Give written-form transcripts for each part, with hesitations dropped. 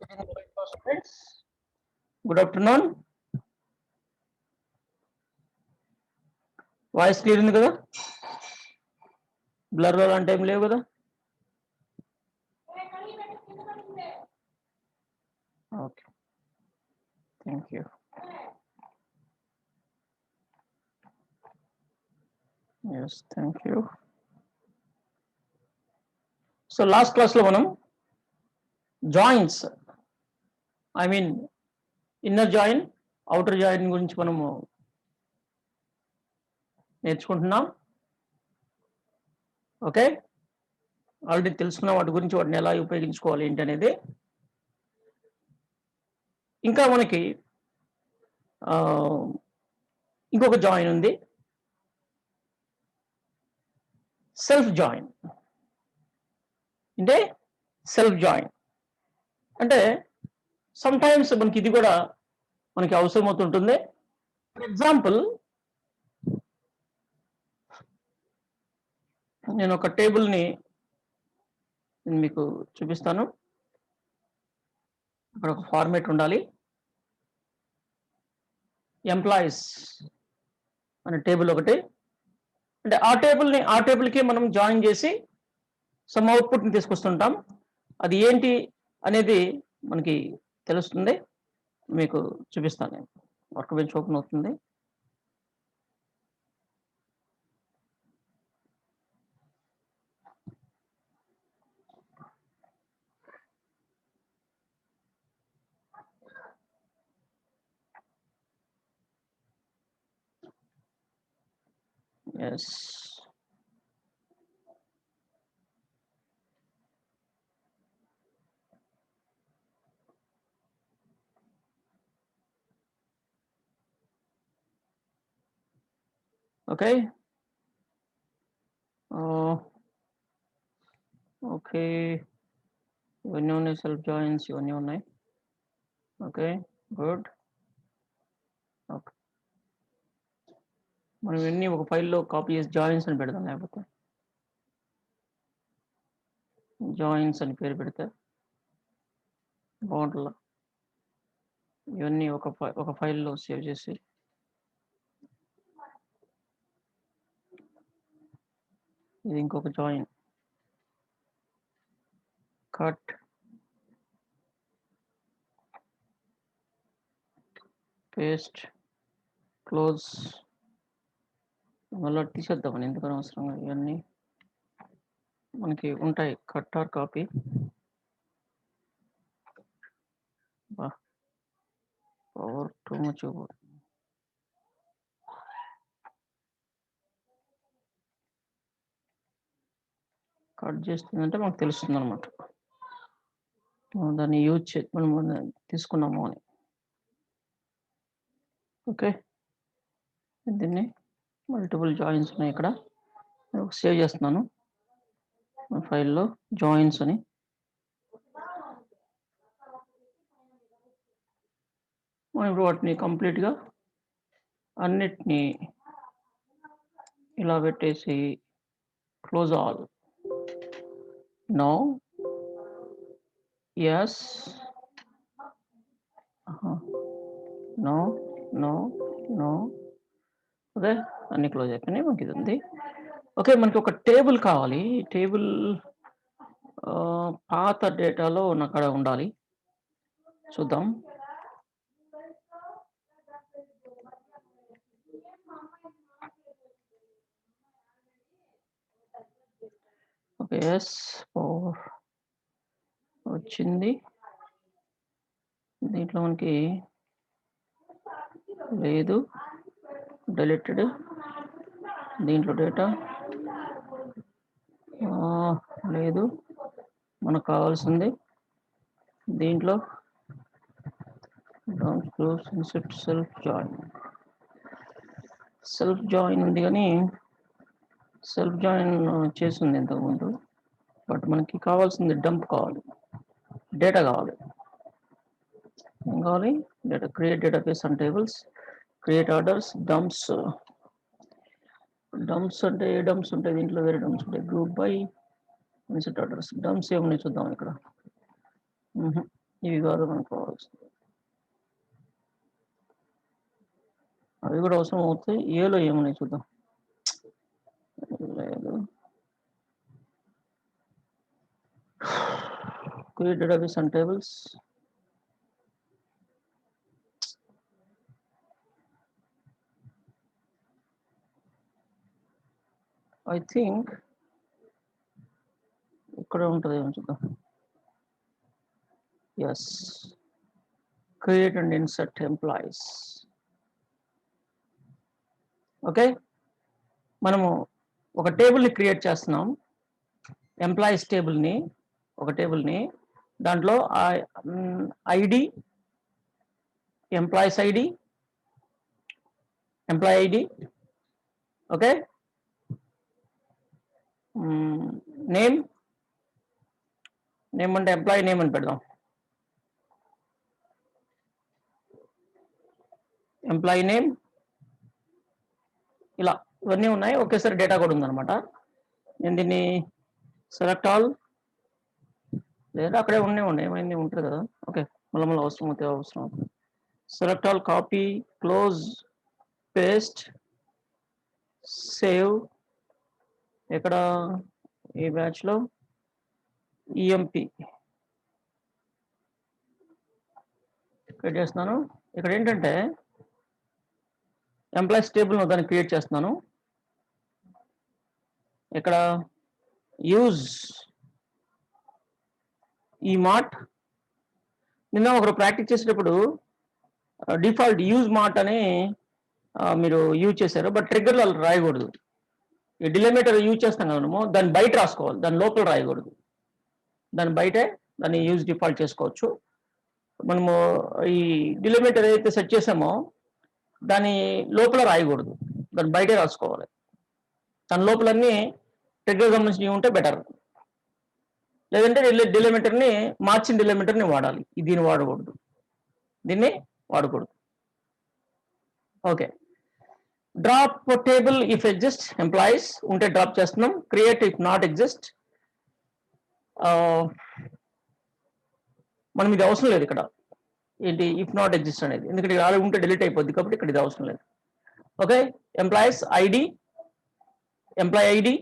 Good afternoon. Voice clear ఉంది కదా? Blur అలాంటి ఏం లేవు కదా? Okay. Thank you. Yes, thank you. So last class లో మనం joints inner join outer join గురించి మనము నేర్చుకుంటున్నాం. ఓకే, ఆల్రెడీ తెలుసుకున్న వాటి గురించి, వాటిని ఎలా ఉపయోగించుకోవాలి ఏంటి అనేది. ఇంకా మనకి ఇంకొక జాయిన్ ఉంది, సెల్ఫ్ జాయిన్. అంటే సెల్ఫ్ జాయిన్ అంటే సమ్ టైమ్స్ మనకి ఇది కూడా మనకి అవసరం అవుతుంటుంది. ఫర్ ఎగ్జాంపుల్, నేను ఒక టేబుల్ని మీకు చూపిస్తాను. అక్కడ ఒక ఫార్మేట్ ఉండాలి. ఎంప్లాయీస్ అనే టేబుల్ ఒకటి, అంటే ఆ టేబుల్కి మనం జాయిన్ చేసి సమ్ అవుట్పుట్ని తీసుకొస్తుంటాం. అది ఏంటి అనేది మనకి తెలుస్తుంది. మీకు చూపిస్తాను. నేను వర్క్ బెంచ్ ఓపెన్ అవుతుంది. Yes, okay. ఓకే, ఇవన్నీ ఉన్నాయి, సెల్ఫ్ జాయిన్స్ ఇవన్నీ ఉన్నాయి. Okay, good. ఓకే, మనం ఇవన్నీ ఒక ఫైల్లో కాపీ చేసి జాయిన్స్ అని పెడదాం. లేకపోతే జాయిన్స్ అని పేరు పెడితే బాగుంటుందా? ఇవన్నీ ఒక ఫైల్లో సేవ్ చేసి ఇది ఇంకొక జాయిన్, కట్, పేస్ట్, క్లోజ్. మళ్ళీ తీసేద్దామని, ఎందుకని అవసరంగా ఇవన్నీ మనకి ఉంటాయి. Cut or copy. Power too much. Cut చేస్తుందంటే మనకు తెలుస్తుంది అనమాట, దాన్ని యూజ్ మనం తీసుకున్నాము అని. ఓకే, దీన్ని మల్టిపుల్ జాయిన్స్ ఉన్నాయి ఇక్కడ. సేవ్ చేస్తున్నాను ఫైల్లో జాయిన్స్ అని. మనం ఇప్పుడు వాటిని కంప్లీట్గా అన్నిటినీ ఇలా పెట్టేసి close all. No, yes, no, no, no. Okay, అన్ని క్లోజ్ అయిపోయినాయి. మనకి ఇది ఉంది. ఓకే, మనకి ఒక టేబుల్ కావాలి. టేబుల్ పాత డేటాలో అక్కడ ఉండాలి. చూద్దాం. ఓకే, ఎస్ వచ్చింది. దీంట్లో మనకి లేదు, డిలీటెడ్. దీంట్లో డేటా లేదు, మనకు కావాల్సింది దీంట్లో సెల్ఫ్ జాయిన్ ఉంది, కానీ సెల్ఫ్ జాయిన్ చేసింది ఇంతకుముందు. బట్ మనకి కావాల్సింది డంప్ కావాలి, డేటా కావాలి. ఏం కావాలి? Data. Create database and tables, create orders, dumps. Dumps అంటే ఏ డంప్స్ ఉంటాయి? దీంట్లో వేరే డంప్స్ ఉంటాయి. Group by, insert orders. Dumps ఏమున్నాయి చూద్దాం ఇక్కడ. ఇవి కాదు మనకు అవి కూడా అవసరం అవుతాయి. ఏలో ఏమున్నాయి చూద్దాం. లేదు, create database and tables. I think ఇక్కడ ఉంటుంది చూద్దాం. Yes, create and insert employees. Okay, మనము ఒక టేబుల్ని క్రియేట్ చేస్తున్నాం. ఎంప్లాయీస్ టేబుల్ని, ఒక టేబుల్ని, దాంట్లో ID, employees ID, employee ID, okay, name అంటే ఎంప్లాయీ నేమ్ అని పెడదాం. ఎంప్లాయీ నేమ్, ఇలా ఇవన్నీ ఉన్నాయి. ఒకేసారి డేటా కూడా ఉందన్నమాట. నేను దీన్ని సెలెక్ట్ ఆల్, లేదా అక్కడే ఉన్నాయి ఏమైంది ఉంటుంది కదా. ఓకే, మళ్ళీ అవసరం అవుతే అవసరం. Select all, copy, close, paste, save. ఇక్కడ ఈ బ్యాచ్లో ఈఎంపి క్రియేట్ చేస్తున్నాను. ఇక్కడ ఏంటంటే ఎంప్లాయీస్ టేబుల్ దాన్ని క్రియేట్ చేస్తున్నాను. ఇక్కడ యూజ్ ఈ మార్ట్, నిన్న ఒకరు ప్రాక్టీస్ చేసేటప్పుడు డిఫాల్ట్ యూజ్ మార్ట్ అని మీరు యూజ్ చేశారు, బట్ ట్రిగ్గర్లో రాయకూడదు. ఈ డిలిమిటర్ యూజ్ చేస్తాం కదా మనము, దాన్ని బయట రాసుకోవాలి, దాని లోపల రాయకూడదు. దాని బయటే దాన్ని యూజ్ డిఫాల్ట్ చేసుకోవచ్చు. మనము ఈ డిలిమిటర్ ఏదైతే సెట్ చేసామో దాని లోపల రాయకూడదు, దాన్ని బయటే రాసుకోవాలి. దాని లోపలన్నీ ట్రిగ్గర్ సంబంధించినవి ఉంటే బెటర్. లేదంటే డిలిమిటర్ని మార్చిన డిలిమిటర్ని వాడాలి, దీన్ని వాడకూడదు, దీన్ని వాడకూడదు. Okay, drop table if exist, employees ఉంటే డ్రాప్ చేస్తున్నాం. క్రియేట్ ఇఫ్ నాట్ ఎగ్జిస్ట్, మనం ఇది అవసరం లేదు ఇక్కడ. ఏంటి ఇఫ్ నాట్ ఎగ్జిస్ట్ అనేది, ఎందుకంటే ఇక్కడ ఉంటే డిలీట్ అయిపోద్ది కాబట్టి ఇక్కడ ఇది అవసరం లేదు. Okay, employees ID, employee ID,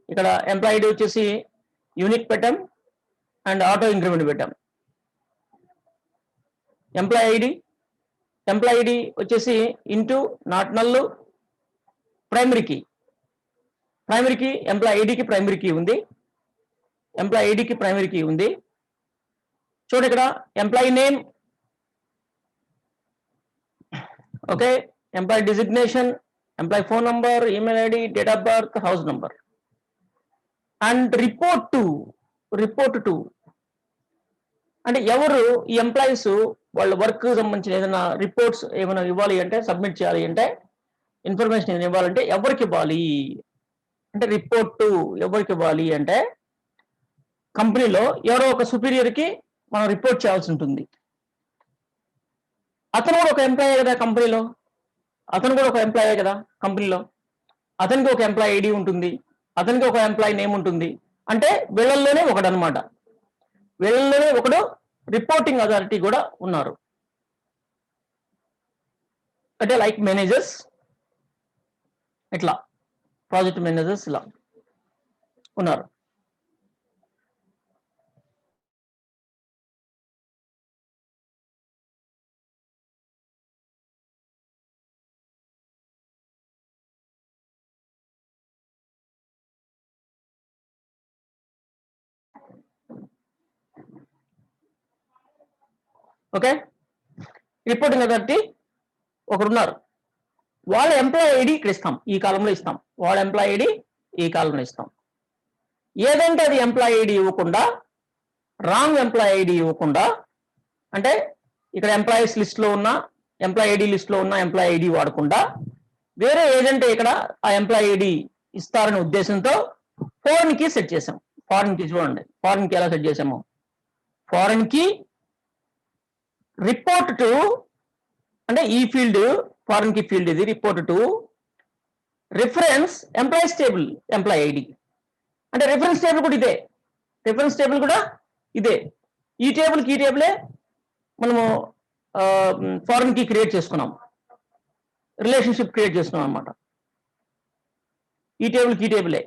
ఇక్కడ ఎంప్లాయీ ఐడి వచ్చేసి యూనిక్ పెట్టాం అండ్ ఆటో ఇంక్రిమెంట్ పెట్టాం. ఎంప్లాయీ ఐడి వచ్చేసి int not null, primary key employee ఐడికి ప్రైమరీ కీ ఉంది, ఎంప్లాయీ ఐడికి ప్రైమరీ కీ ఉంది. చూడండి ఇక్కడ employee name, okay, employee designation, employee phone number, email ID, date of birth, house number. And report to అంటే ఎవరు ఈ ఎంప్లాయీస్ వాళ్ళ వర్క్ సంబంధించిన ఏదైనా రిపోర్ట్స్ ఏమైనా ఇవ్వాలి అంటే, సబ్మిట్ చేయాలి అంటే, ఇన్ఫర్మేషన్ ఏమైనా ఇవ్వాలంటే ఎవరికి ఇవ్వాలి అంటే, రిపోర్ట్ టు ఎవరికి ఇవ్వాలి అంటే కంపెనీలో ఎవరో ఒక సుపీరియర్కి మనం రిపోర్ట్ చేయాల్సి ఉంటుంది. అతను కూడా ఒక ఎంప్లాయీ కదా కంపెనీలో, అతనికి ఒక ఎంప్లాయీ ఐడి ఉంటుంది, అతనికి ఒక ఎంప్లాయీ నేమ్ ఉంటుంది. అంటే వీళ్ళల్లోనే ఒకడు అనమాట, వీళ్ళలోనే ఒకడు రిపోర్టింగ్ అథారిటీ కూడా ఉన్నారు. అంటే లైక్ మేనేజర్స్, ఇట్లా ప్రాజెక్ట్ మేనేజర్స్ ఇలా ఉన్నారు. ఓకే, రిపోర్టింగ్ అథారిటీ ఒకరున్నారు, వాళ్ళ ఎంప్లాయీ ఐడి ఇక్కడ ఇస్తాం, ఈ కాలంలో ఇస్తాం. వాళ్ళ ఎంప్లాయీ ఐడి ఈ కాలంలో ఇస్తాం. ఏదంటే అది ఎంప్లాయీ ఐడి ఇవ్వకుండా, రాంగ్ ఎంప్లాయీ ఐడి ఇవ్వకుండా, అంటే ఇక్కడ ఎంప్లాయీస్ లిస్ట్లో ఉన్న ఎంప్లాయీ ఐడి లిస్ట్లో ఉన్న ఎంప్లాయీ ఐడి వాడకుండా వేరే ఏజెంట్ ఇక్కడ ఆ ఎంప్లాయీ ఐడి ఇస్తారనే ఉద్దేశంతో ఫారెన్ కి సెట్ చేసాం. ఫారెన్ కి చూడండి, ఫారెన్ కి ఎలా సెట్ చేసాము. ఫారెన్ కి రిపోర్ట్ టు అంటే ఈ ఫీల్డ్, ఫారెన్ కి ఫీల్డ్ ఇది, report to reference employees table employee ID. అంటే రిఫరెన్స్ టేబుల్ కూడా ఇదే, ఈ టేబులే మనము ఫారెన్ కి క్రియేట్ చేసుకున్నాం, రిలేషన్షిప్ క్రియేట్ చేసుకున్నాం అనమాట. ఈ టేబులే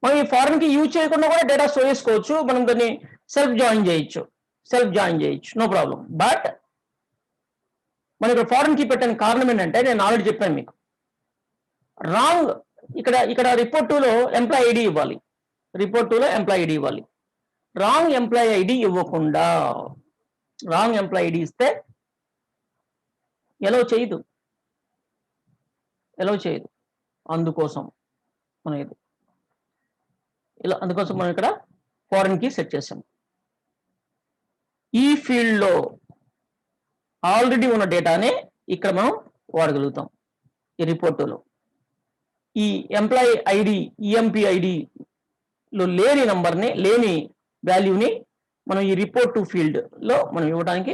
మనం ఈ ఫారెన్ కి యూజ్ చేయకుండా కూడా డేటా స్టోర్ చేసుకోవచ్చు. మనం దాన్ని సెల్ఫ్ జాయిన్ చేయొచ్చు, నో ప్రాబ్లం. బట్ మనం ఇక్కడ ఫారెన్ కి పెట్టిన కారణం ఏంటంటే నేను ఆల్రెడీ చెప్పాను మీకు, రాంగ్ ఇక్కడ రిపోర్ట్ 2లో ఎంప్లాయ్ ఐడి ఇవ్వాలి, రాంగ్ ఎంప్లాయ్ ఐడి ఇవ్వకుండా, రాంగ్ ఎంప్లాయ్ ఐడి ఇస్తే ఎలో చేయదు. అందుకోసం మనం అందుకోసం మనం ఇక్కడ ఫారెన్ కి సెట్ చేసాం. ఈ ఫీల్డ్ లో ఆల్రెడీ ఉన్న డేటానే ఇక్కడ మనం వాడగలుగుతాం. ఈ రిపోర్ట్ 2లో ఈ ఎంప్లాయీ ఐడి, ఈఎంపీ ఐడిలో లేని నంబర్ని, లేని వాల్యూని మనం ఈ రిపోర్ట్ 2 ఫీల్డ్ లో మనం ఇవ్వడానికి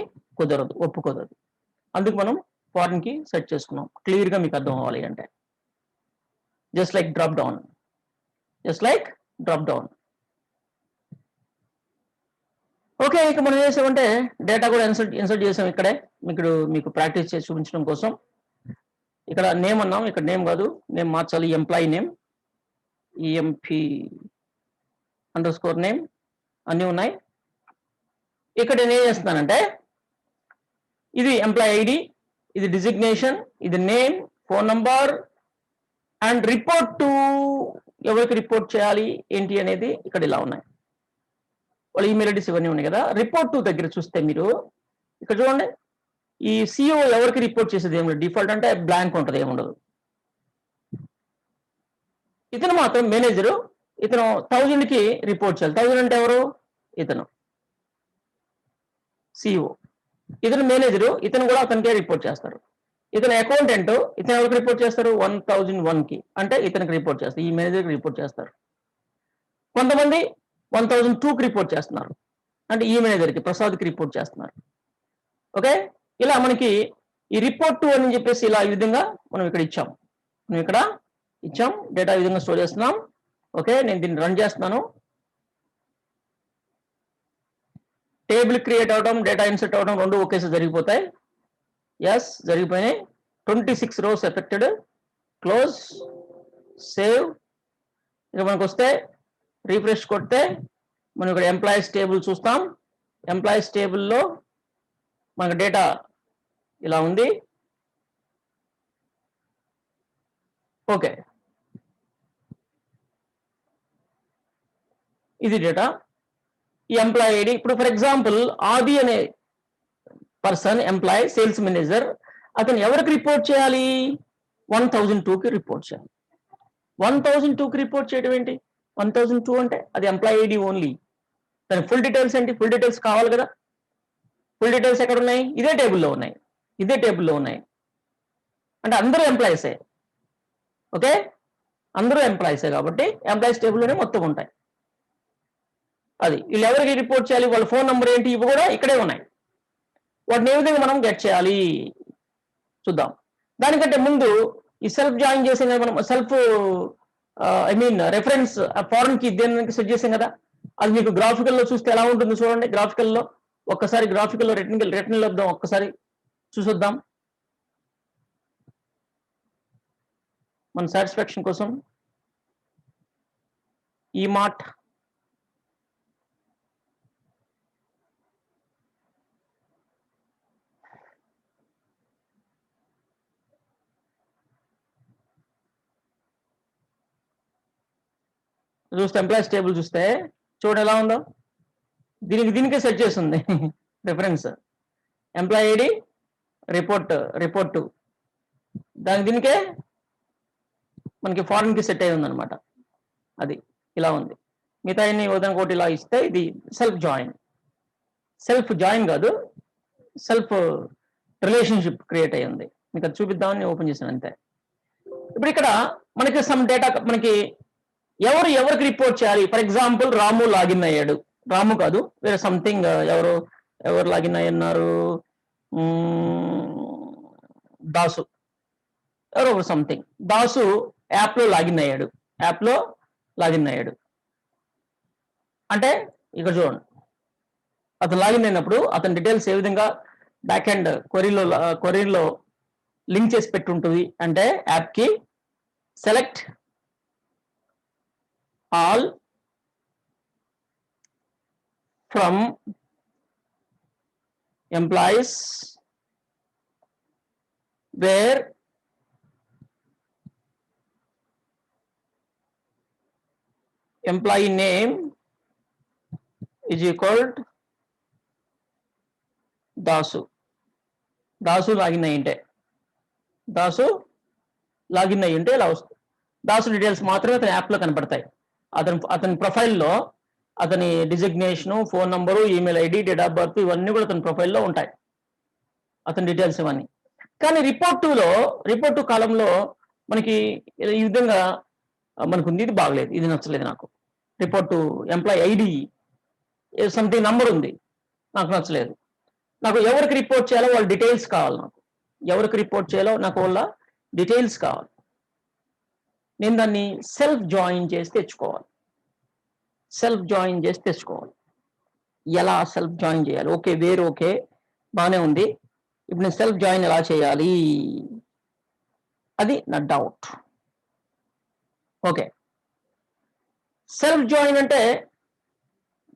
ఒప్పుకోదదు. అందుకు మనం ఫారెన్ కి సెట్ చేసుకున్నాం. క్లియర్ గా మీకు అర్థం అవ్వాలి అంటే just like drop down. Okay, ఇక మనం చేసామంటే డేటా కూడా ఇన్సర్ట్ చేసాం ఇక్కడే మీకు ప్రాక్టీస్ చేసి చూపించడం కోసం. ఇక్కడ నేమ్ అన్నాం, ఇక్కడ నేమ్ కాదు, నేమ్ మార్చాలి. ఎంప్లాయీ నేమ్ EMP_name అన్నీ ఉన్నాయి. ఇక్కడ నేను ఏం చేస్తున్నానంటే ఇది ఎంప్లాయీ ఐడి, ఇది డిజిగ్నేషన్, ఇది name, phone number and report to ఎవరికి రిపోర్ట్ చేయాలి ఏంటి అనేది ఇక్కడ ఇలా ఉన్నాయి. వాళ్ళ ఈమెయిల్ ఐడీస్ ఇవన్నీ ఉన్నాయి కదా. రిపోర్ట్ 2 దగ్గర చూస్తే మీరు ఇక్కడ చూడండి, ఈ సిఓ ఎవరికి రిపోర్ట్ చేసేది ఏమి డిఫాల్ట్ అంటే బ్లాంక్ ఉంటుంది, ఏముండదు. ఇతను మాత్రం మేనేజరు, ఇతను 1000 కి రిపోర్ట్ చేయాలి. 1000 అంటే ఎవరు? ఇతను సిఓ, ఇతను మేనేజరు, ఇతను కూడా అతనికే రిపోర్ట్ చేస్తారు. ఇతను అకౌంటెంట్, ఇతను ఎవరికి రిపోర్ట్ చేస్తారు? 1001 కి, అంటే ఇతనికి రిపోర్ట్ చేస్తారు, ఈ మేనేజర్కి రిపోర్ట్ చేస్తారు. కొంతమంది 1002 కి రిపోర్ట్ చేస్తున్నారు, అంటే ఈ మేనేజర్కి, ప్రసాద్కి రిపోర్ట్ చేస్తున్నారు. ఓకే, ఇలా మనకి ఈ రిపోర్ట్ 2 అని చెప్పేసి ఇలా ఈ విధంగా మనం ఇక్కడ ఇచ్చాం, డేటా ఈ విధంగా స్టోర్ చేస్తున్నాం. ఓకే, నేను దీన్ని రన్ చేస్తున్నాను. టేబుల్ క్రియేట్ అవడం, డేటా ఇన్సర్ట్ అవడం రెండు ఒకేసారి జరిగిపోతాయి. ఎస్, జరిగిపోయినాయి. 26 rows ఎఫెక్టెడ్. Close, save. ఇక మనకు వస్తే రీఫ్రెష్ కొడితే మనం ఇక్కడ ఎంప్లాయీస్ టేబుల్ చూస్తాం. ఎంప్లాయీస్ టేబుల్లో మనకు డేటా ఇలా ఉంది. ఓకే, ఇది డేటా. ఈ ఎంప్లాయీ ఐడి, ఇప్పుడు ఫర్ ఎగ్జాంపుల్ ఆది అనే పర్సన్, ఎంప్లాయీ, సేల్స్ మేనేజర్, అతను ఎవరికి రిపోర్ట్ చేయాలి? 1002 కి రిపోర్ట్ చేయాలి. 1002 కి రిపోర్ట్ చేయడం ఏంటి? 1002 అంటే అది ఎంప్లాయీ ఐడి ఓన్లీ. దాని ఫుల్ డీటెయిల్స్ ఏంటి? ఫుల్ డీటెయిల్స్ కావాలి కదా. ఫుల్ డీటెయిల్స్ ఎక్కడ ఉన్నాయి? ఇదే టేబుల్లో ఉన్నాయి. అంటే అందరూ ఎంప్లాయీసే. ఓకే, అందరూ ఎంప్లాయీసే కాబట్టి ఎంప్లాయీస్ టేబుల్లోనే మొత్తం ఉంటాయి. అది వీళ్ళు ఎవరికి రిపోర్ట్ చేయాలి, వాళ్ళ ఫోన్ నెంబర్ ఏంటి, ఇవి కూడా ఇక్కడే ఉన్నాయి. వాటిని ఏ విధంగా మనం గెట్ చేయాలి చూద్దాం. దానికంటే ముందు ఈ సెల్ఫ్ జాయిన్ చేసిన మనం రెఫరెన్స్ ఫారెన్ కి దేనికి సెట్ చేసాం కదా, అది మీకు గ్రాఫికల్ లో చూస్తే ఎలా ఉంటుంది చూడండి. గ్రాఫికల్ లో రిటర్న్ వద్దాం, ఒక్కసారి చూసొద్దాం మన సాటిస్ఫాక్షన్ కోసం. ఈ మార్ట్ చూస్తే ఎంప్లాయీస్ టేబుల్ చూస్తే చూడండి ఎలా ఉందో. దీనికే సెట్ చేస్తుంది రిఫరెన్స్. ఎంప్లాయీ ఐడి, రిపోర్ట్ దీనికే మనకి ఫారెన్ కి సెట్ అయి ఉందన్నమాట. అది ఇలా ఉంది. మిగతా అన్ని ఉదాహరణ ఒకటి ఇలా ఇస్తే ఇది సెల్ఫ్ జాయిన్ కాదు, సెల్ఫ్ రిలేషన్షిప్ క్రియేట్ అయ్యి ఉంది. మీకు అది చూపిద్దామని ఓపెన్ చేశాను అంతే. ఇప్పుడు ఇక్కడ మనకి సమ్ డేటా, మనకి ఎవరికి రిపోర్ట్ చేయాలి. ఫర్ ఎగ్జాంపుల్ రాము లాగిన్ అయ్యాడు, రాము కాదు వేరే సంథింగ్, ఎవరు లాగిన్ అయ్యన్నారు, దాసు, ఎవరో సంథింగ్, దాసు యాప్లో లాగిన్ అయ్యాడు. అంటే ఇక్కడ చూడండి, అతను లాగిన్ అయినప్పుడు అతని డీటెయిల్స్ ఏ విధంగా బ్యాక్ ఎండ్ క్వరీలో లింక్ చేసి పెట్టి ఉంటుంది అంటే యాప్కి select all from employees where employee name is equal to Dasu login అయ్యింటే ఇలా వస్తుంది. దాసు డీటెయిల్స్ మాత్రమే అతని యాప్లో కనపడతాయి. అతని ప్రొఫైల్లో అతని designation, phone number, email ID, date of birth ఇవన్నీ కూడా అతని ప్రొఫైల్లో ఉంటాయి, అతని డీటెయిల్స్ ఇవన్నీ. కానీ రిపోర్ట్ 2 కాలంలో మనకి ఈ విధంగా మనకు ఉంది. ఇది బాగలేదు, ఇది నచ్చలేదు నాకు. Report employee ID something number ఉంది, నాకు నచ్చలేదు. నాకు ఎవరికి రిపోర్ట్ చేయాలో వాళ్ళ డీటెయిల్స్ కావాలి. వాళ్ళ డీటెయిల్స్ కావాలి. నేను దాన్ని సెల్ఫ్ జాయిన్ చేసి తెచ్చుకోవాలి. ఎలా సెల్ఫ్ జాయిన్ చేయాలి? ఓకే, ఓకే బాగానే ఉంది. ఇప్పుడు నేను సెల్ఫ్ జాయిన్ ఎలా చేయాలి, అది నా డౌట్. ఓకే, సెల్ఫ్ జాయిన్ అంటే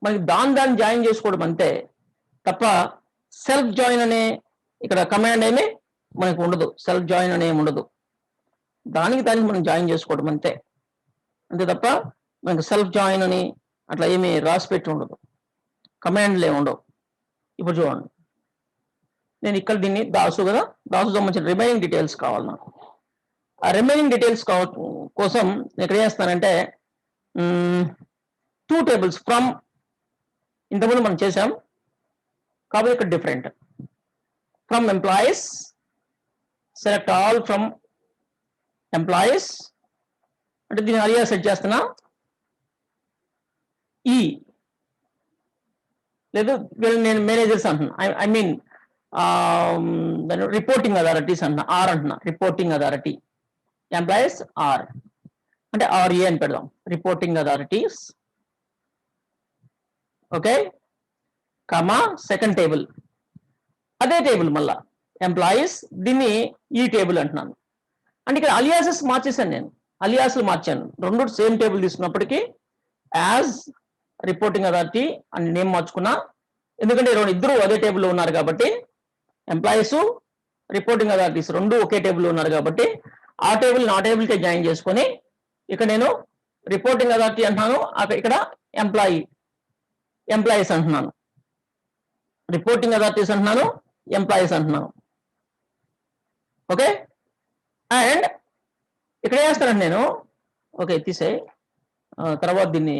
మనకి దాన్ని జాయిన్ చేసుకోవడం అంతే తప్ప సెల్ఫ్ జాయిన్ అనే ఇక్కడ కమాండ్ ఏమీ మనకు ఉండదు. సెల్ఫ్ జాయిన్ అనే ఉండదు. దానికి మనం జాయిన్ చేసుకోవడం అంతే తప్ప మనకు సెల్ఫ్ జాయిన్ అని అట్లా ఏమీ రాసి పెట్టి ఉండదు, కమాండ్లు ఏమి ఉండవు. ఇప్పుడు చూడండి, నేను ఇక్కడ దీన్ని దాసు సంబంధించిన రిమైనింగ్ డీటెయిల్స్ కావాలి నాకు. ఆ రిమైనింగ్ డీటెయిల్స్ కోసం ఇక్కడ ఏం చేస్తానంటే 2 టేబుల్స్ ఫ్రమ్, ఇంతకుముందు మనం చేసాం కాబట్టి ఇక్కడ different. From employees, select all from employees అంటే దీన్ని అలియాస్ సెట్ చేస్తున్నా. లేదు నేను మేనేజర్స్ అంటున్నా, ఐ మీన్ రిపోర్టింగ్ అథారిటీస్ అంటున్నా, ఆర్ అంటున్నా. రిపోర్టింగ్ అథారిటీ ఎంప్లాయీస్ ఆర్ అంటే ఆర్ఏ అని పెడదాం. Reporting authorities. Okay, comma second table, అదే టేబుల్ మళ్ళా ఎంప్లాయీస్, దీన్ని ఈ టేబుల్ అంటున్నాను. అంటే ఇక్కడ అలియాసెస్ మార్చేసాను, నేను అలియాసులు మార్చాను. 2 సేమ్ టేబుల్ తీసుకున్నప్పటికీ యాజ్ రిపోర్టింగ్ అథారిటీ అని నేమ్ మార్చుకున్నా. ఎందుకంటే ఇద్దరు అదే టేబుల్లో ఉన్నారు కాబట్టి, ఎంప్లాయీస్, రిపోర్టింగ్ అథారిటీస్ 2 ఒకే టేబుల్లో ఉన్నారు కాబట్టి ఆ టేబుల్ నా టేబుల్కే జాయిన్ చేసుకొని ఇక్కడ నేను రిపోర్టింగ్ అథారిటీ అంటున్నాను, ఇక్కడ ఎంప్లాయీస్ అంటున్నాను. రిపోర్టింగ్ అథారిటీస్ అంటున్నాను, ఎంప్లాయీస్ అంటున్నాను. ఓకే, అండ్ ఇక్కడ ఏం చేస్తానంటే నేను, ఓకే తీసే తర్వాత దీన్ని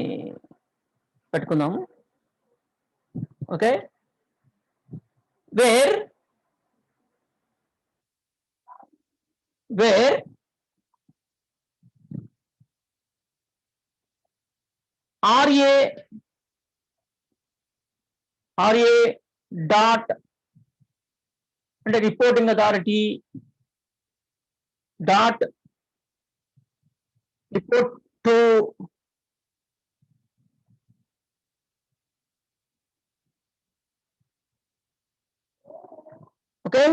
పెట్టుకుందాము. ఓకే, వేర్ RA డాట్ అంటే reporting authority dot report to okay,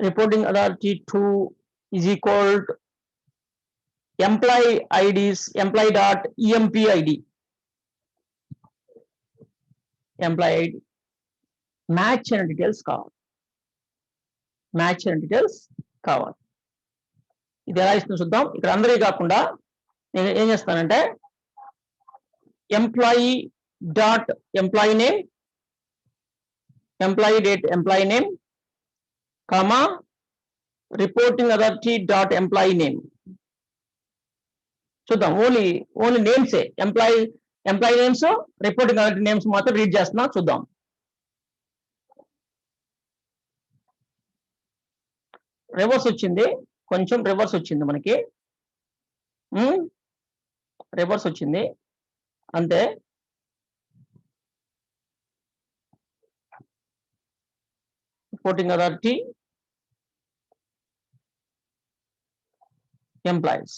reporting authority to is equal to employee IDs, employee dot empid, employee ID match అయిన డీటెయిల్స్ కావాలి. ఇది ఎలా ఇస్తుందో చూద్దాం. ఇక్కడ అందరికీ కాకుండా నేను ఏం చేస్తానంటే employee dot employee name comma reporting authority dot employee name. చూద్దాం, ఓన్లీ నేమ్సే, employee names, reporting authority names మాత్రం రీడ్ చేస్తున్నా. చూద్దాం. రివర్స్ వచ్చింది, కొంచెం రివర్స్ వచ్చింది మనకి, రివర్స్ వచ్చింది అంతే. Reporting authority employees.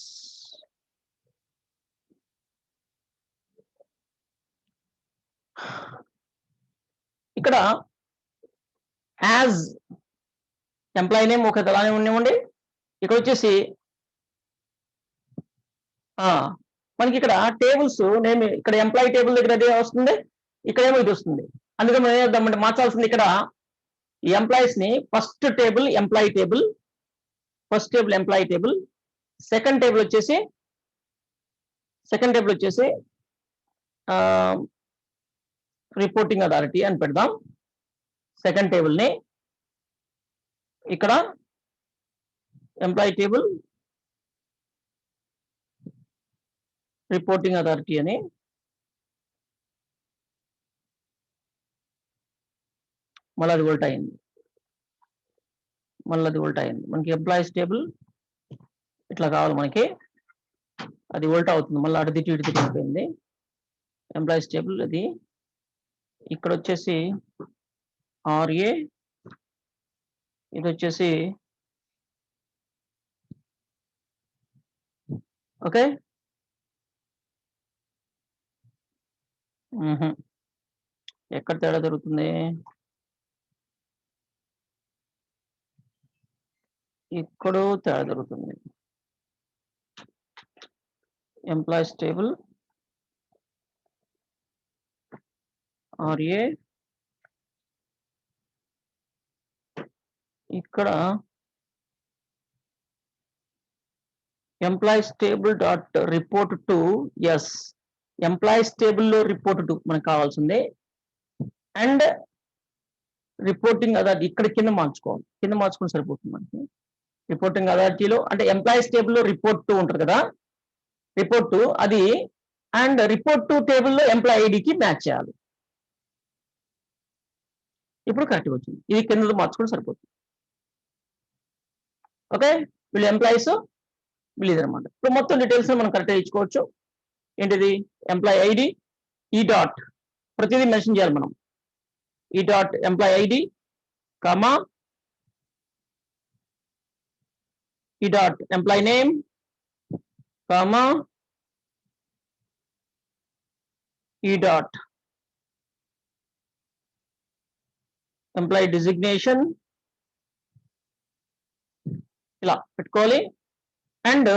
ఇక్కడ యాజ్ ఎంప్లాయీ నేమ్ ఒక అలానే ఉండేవండి. ఇక్కడ వచ్చేసి మనకి ఇక్కడ టేబుల్స్ నేమ్ ఇక్కడ ఎంప్లాయీ టేబుల్ దగ్గర అదే వస్తుంది, ఇక్కడేమో ఇది వస్తుంది. అందుకని మనం ఏం చేద్దామంటే మార్చాల్సింది ఇక్కడ ఈ ఎంప్లాయీస్ ని first table employee table, first table employee table, second table వచ్చేసి రిపోర్టింగ్ అథారిటీ అని పెడదాం. సెకండ్ టేబుల్ ని ఇక్కడ ఎంప్లాయీ టేబుల్ రిపోర్టింగ్ అథారిటీ అని, మళ్ళీ అది ఉల్టా అయింది, మనకి ఎంప్లాయీస్ టేబుల్ ఇట్లా కావాలి మనకి, అది ఉల్టా అవుతుంది, మళ్ళీ అటు తిట్టి ఇటు అయిపోయింది. ఎంప్లాయీస్ టేబుల్ అది ఇక్కడ వచ్చేసి ఆర్ఏ, ఇది వచ్చేసి ఓకే. ఎక్కడ తేడా జరుగుతుంది? ఇక్కడ తేడా జరుగుతుంది. ఎంప్లాయీస్ టేబుల్ ఆర్ఏ, ఇక్కడ employees table dot report to, yes employees టేబుల్లో రిపోర్ట్ టు మనకు కావాల్సిందే. అండ్ రిపోర్టింగ్ అథారిటీ ఇక్కడ కింద మార్చుకోవాలి, కింద మార్చుకుని సరిపోతుంది మనకి. రిపోర్టింగ్ అథారిటీలో అంటే ఎంప్లాయీస్ టేబుల్లో రిపోర్ట్ టు ఉంటుంది కదా, రిపోర్ట్ టు అది, అండ్ రిపోర్ట్ టు టేబుల్లో ఎంప్లాయీ ఐడికి మ్యాచ్ చేయాలి. ఇప్పుడు కరెక్ట్గా వచ్చింది, ఇది కింద మార్చుకుని సరిపోతుంది. ఓకే, వీళ్ళు ఎంప్లాయీస్, వీళ్ళు ఇదనమాట. ఇప్పుడు మొత్తం డీటెయిల్స్ మనం కరెక్ట్గా ఇచ్చుకోవచ్చు. ఏంటిది? ఎంప్లాయీ ఐడి, ఈ డాట్ ప్రతిదీ మెన్షన్ చేయాలి మనం. ఈ డాట్ ఎంప్లాయీ ఐడి కామా ఈ డాట్ ఎంప్లాయీ నేమ్ కామా ఈ డాట్ ఎంప్లాయీ డిజిగ్నేషన్, ఇలా పెట్టుకోవాలి. అండ్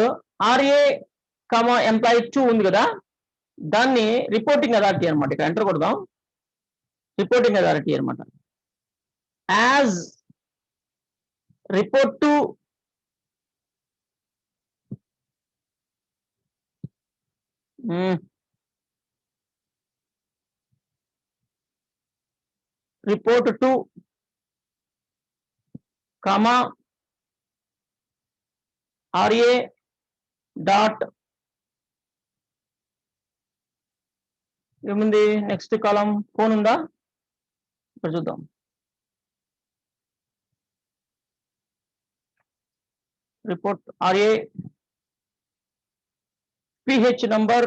ఆర్ఏ కామా ఎంప్లాయీ 2 ఉంది కదా, దాన్ని రిపోర్టింగ్ అథారిటీ అనమాట. ఇక్కడ ఎంటర్ కొడదాం, రిపోర్టింగ్ అథారిటీ అనమాట. As report to comma RA dot ఏముంది నెక్స్ట్ కాలం, ఫోన్ ఉందా? ఇక్కడ చూద్దాం. Report RA PH number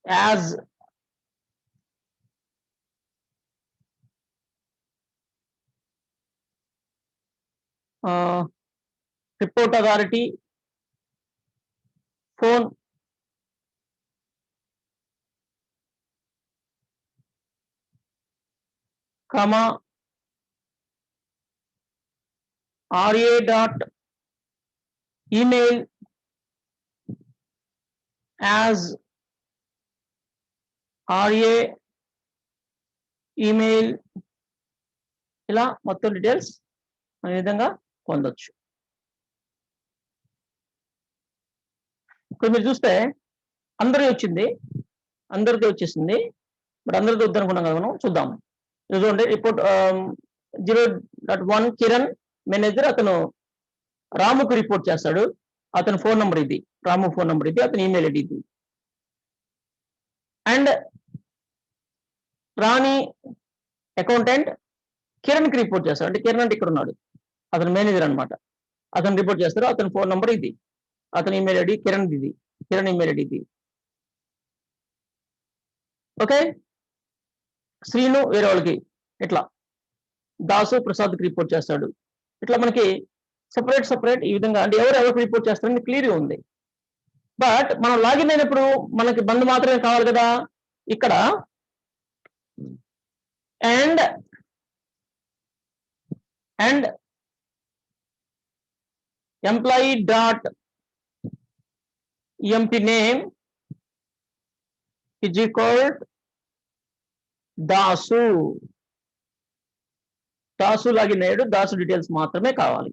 as report authority, phone comma RA dot email as RA email ఇలా మొత్తం డీటెయిల్స్ ఈ విధంగా పొందొచ్చు. ఇక్కడ మీరు చూస్తే అందరిది వచ్చింది, అందరిది వచ్చేసింది. బట్ అందరిది వద్దనుకున్నాం కదా మనం, చూద్దాం. చూడండి రిపోర్ట్ 0.1 కిరణ్ మేనేజర్, అతను రాముకు రిపోర్ట్ చేస్తాడు. అతని ఫోన్ నెంబర్ ఇది, రాము ఫోన్ నెంబర్ ఇది, అతని ఈమెయిల్ ఐడి ఇది. అండ్ రాణి అకౌంటెంట్ కిరణ్కి రిపోర్ట్ చేస్తాడు. అంటే కిరణ్ అంటే ఇక్కడ ఉన్నాడు, అతను మేనేజర్ అనమాట. అతను రిపోర్ట్ చేస్తారు. అతని ఫోన్ నెంబర్ ఇది, అతని ఈమెయిల్ ఐడి కిరణ్ ఇది, కిరణ్ ఈమెయిల్ ఐడి ఇది. ఓకే, శ్రీను వేరే వాళ్ళకి ఇట్లా దాసు ప్రసాద్కి రిపోర్ట్ చేస్తాడు. ఇట్లా మనకి సెపరేట్ ఈ విధంగా అంటే ఎవరికి రిపోర్ట్ చేస్తారని క్లియర్గా ఉంది. బట్ మనం లాగిన్ అయినప్పుడు మనకి బంద్ మాత్రమే కావాలి కదా. ఇక్కడ and employee dot MP name is equal Dasu login అయ్యాడు, దాసు డీటెయిల్స్ మాత్రమే కావాలి.